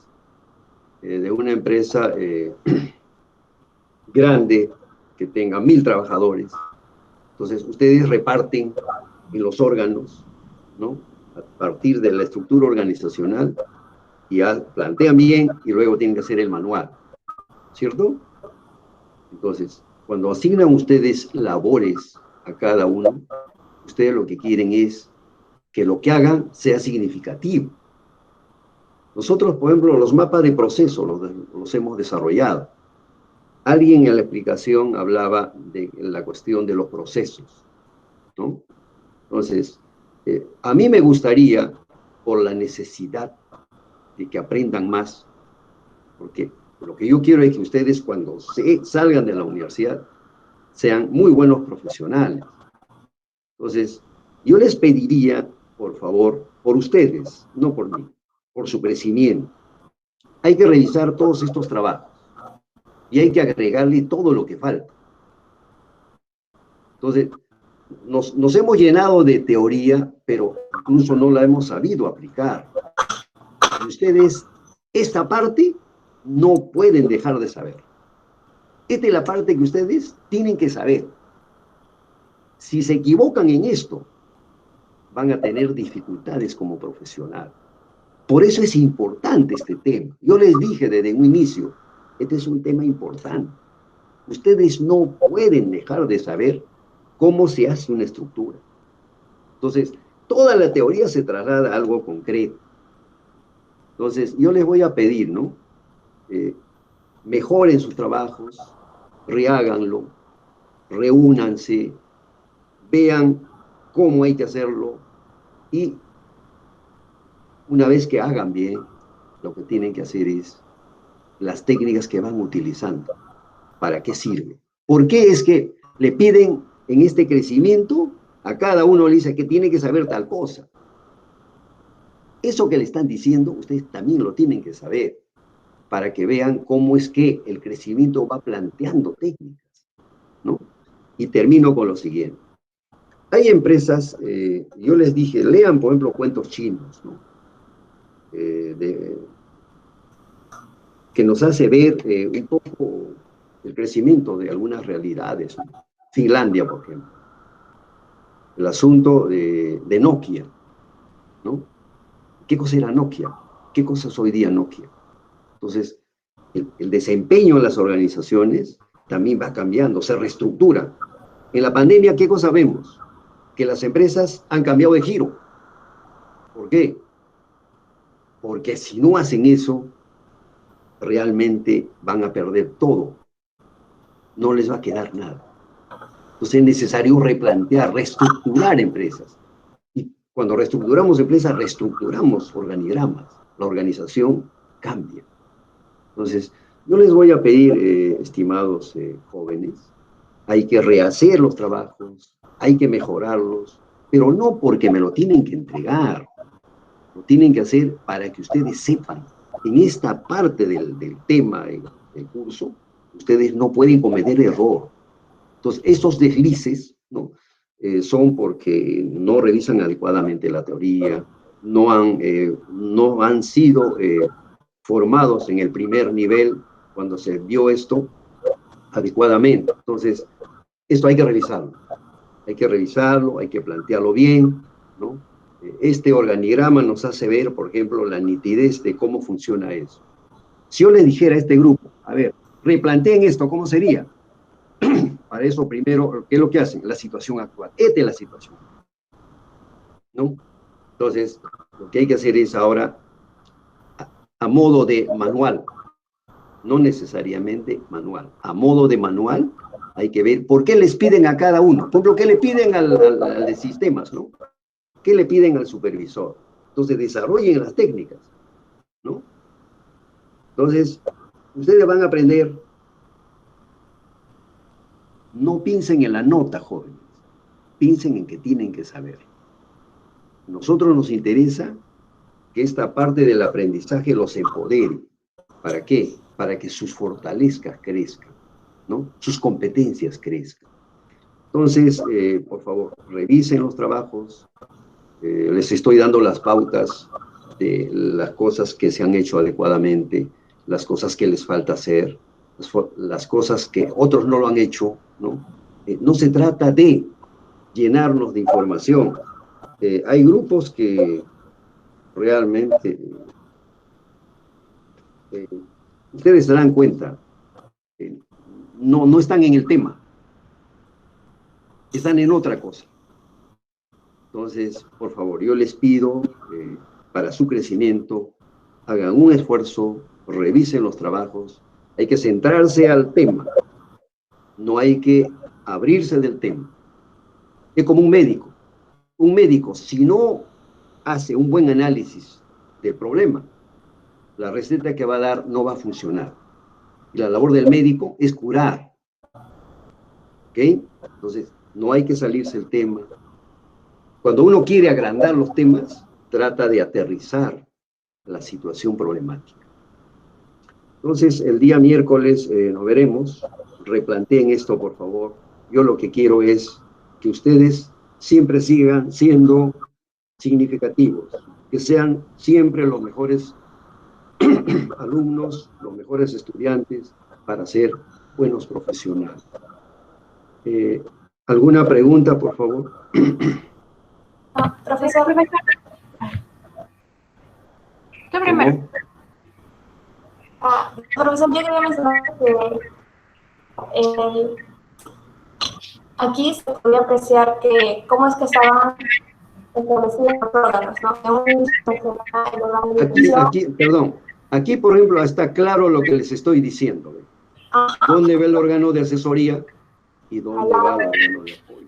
de una empresa grande que tenga 1000 trabajadores. Entonces, ustedes reparten en los órganos, ¿no? A partir de la estructura organizacional y plantean bien y luego tienen que hacer el manual, ¿cierto? Entonces, cuando asignan ustedes labores a cada uno, ustedes lo que quieren es que lo que hagan sea significativo. Nosotros, por ejemplo, los mapas de proceso los hemos desarrollado. Alguien en la explicación hablaba de la cuestión de los procesos, ¿no? Entonces, a mí me gustaría, por la necesidad de que aprendan más, porque lo que yo quiero es que ustedes cuando salgan de la universidad sean muy buenos profesionales. Entonces, yo les pediría, por favor, por ustedes, no por mí, por su crecimiento, hay que revisar todos estos trabajos y hay que agregarle todo lo que falta. Entonces, nos hemos llenado de teoría, pero incluso no la hemos sabido aplicar. Y ustedes, esta parte, no pueden dejar de saber. Esta es la parte que ustedes tienen que saber. Si se equivocan en esto, van a tener dificultades como profesional. Por eso es importante este tema. Yo les dije desde un inicio, este es un tema importante. Ustedes no pueden dejar de saber cómo se hace una estructura. Entonces, toda la teoría se traslada a algo concreto. Entonces, yo les voy a pedir, ¿no? Mejoren sus trabajos, reháganlo, reúnanse, vean cómo hay que hacerlo y una vez que hagan bien, lo que tienen que hacer es las técnicas que van utilizando. ¿Para qué sirve? ¿Por qué es que le piden en este crecimiento, a cada uno le dice que tiene que saber tal cosa? Eso que le están diciendo, ustedes también lo tienen que saber, para que vean cómo es que el crecimiento va planteando técnicas, ¿no? Y termino con lo siguiente. Hay empresas, yo les dije, lean, por ejemplo, cuentos chinos, ¿no? Que nos hace ver un poco el crecimiento de algunas realidades, ¿no? Finlandia, por ejemplo. El asunto de Nokia, ¿no? ¿Qué cosa era Nokia? ¿Qué cosa es hoy día Nokia? Entonces, el desempeño en las organizaciones también va cambiando, se reestructura. En la pandemia, ¿qué cosa vemos? Que las empresas han cambiado de giro. ¿Por qué? Porque si no hacen eso, realmente van a perder todo. No les va a quedar nada. Entonces es necesario replantear, reestructurar empresas. Y cuando reestructuramos empresas, reestructuramos organigramas. La organización cambia. Entonces, yo les voy a pedir, estimados jóvenes, hay que rehacer los trabajos, hay que mejorarlos, pero no porque me lo tienen que entregar. Lo tienen que hacer para que ustedes sepan. En esta parte del tema del curso, ustedes no pueden cometer error. Entonces, estos deslices, ¿no? Son porque no revisan adecuadamente la teoría, no han sido formados en el primer nivel cuando se vio esto adecuadamente. Entonces, esto hay que revisarlo. Hay que revisarlo, hay que plantearlo bien, ¿no? Este organigrama nos hace ver, por ejemplo, la nitidez de cómo funciona eso. Si yo le dijera a este grupo, a ver, replanteen esto, ¿cómo sería? Para eso, primero, ¿qué es lo que hacen? La situación actual. Esta es la situación, ¿no? Entonces, lo que hay que hacer es ahora, a modo de manual, no necesariamente manual, a modo de manual, hay que ver por qué les piden a cada uno. Por ejemplo, ¿qué le piden al de sistemas, no? ¿Qué le piden al supervisor? Entonces, desarrollen las técnicas, ¿no? Entonces, ustedes van a aprender. No piensen en la nota, jóvenes. Piensen en que tienen que saber. A nosotros nos interesa que esta parte del aprendizaje los empodere. ¿Para qué? Para que sus fortalezas crezcan, ¿no? Sus competencias crezcan. Entonces, por favor, revisen los trabajos. Les estoy dando las pautas de las cosas que se han hecho adecuadamente, las cosas que les falta hacer, las cosas que otros no lo han hecho, ¿no? No se trata de llenarnos de información. Hay grupos que realmente, ustedes se dan cuenta, no están en el tema, están en otra cosa. Entonces, por favor, yo les pido, para su crecimiento, hagan un esfuerzo, revisen los trabajos, hay que centrarse al tema, no hay que abrirse del tema. Es como un médico, si no hace un buen análisis del problema, la receta que va a dar no va a funcionar. Y la labor del médico es curar. ¿Ok? Entonces, no hay que salirse del tema. Cuando uno quiere agrandar los temas, trata de aterrizar la situación problemática. Entonces, el día miércoles nos veremos. Replanteen esto, por favor. Yo lo que quiero es que ustedes siempre sigan siendo significativos, que sean siempre los mejores alumnos, los mejores estudiantes para ser buenos profesionales. ¿Alguna pregunta, por favor? Profesor. Tú primero. Profesor, yo quería mencionar que aquí se podía apreciar que cómo es que estaban establecido en los órganos, ¿no? De un el órgano de dirección. Perdón, aquí, por ejemplo, está claro lo que les estoy diciendo. ¿Dónde va el órgano de asesoría y dónde va el órgano de apoyo?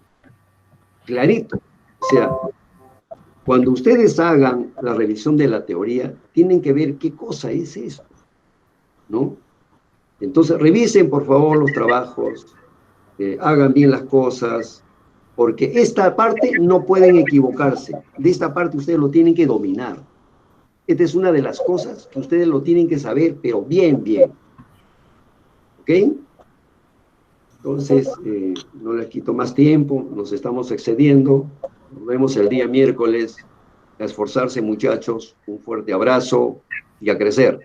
Clarito. O sea, cuando ustedes hagan la revisión de la teoría, tienen que ver qué cosa es esto, ¿no? Entonces, revisen, por favor, los trabajos, hagan bien las cosas, porque esta parte no pueden equivocarse. De esta parte ustedes lo tienen que dominar. Esta es una de las cosas que ustedes lo tienen que saber, pero bien, bien. ¿Ok? Entonces, no les quito más tiempo, nos estamos excediendo. Nos vemos el día miércoles. A esforzarse, muchachos. Un fuerte abrazo y a crecer.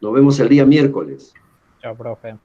Nos vemos el día miércoles. Chao, profe.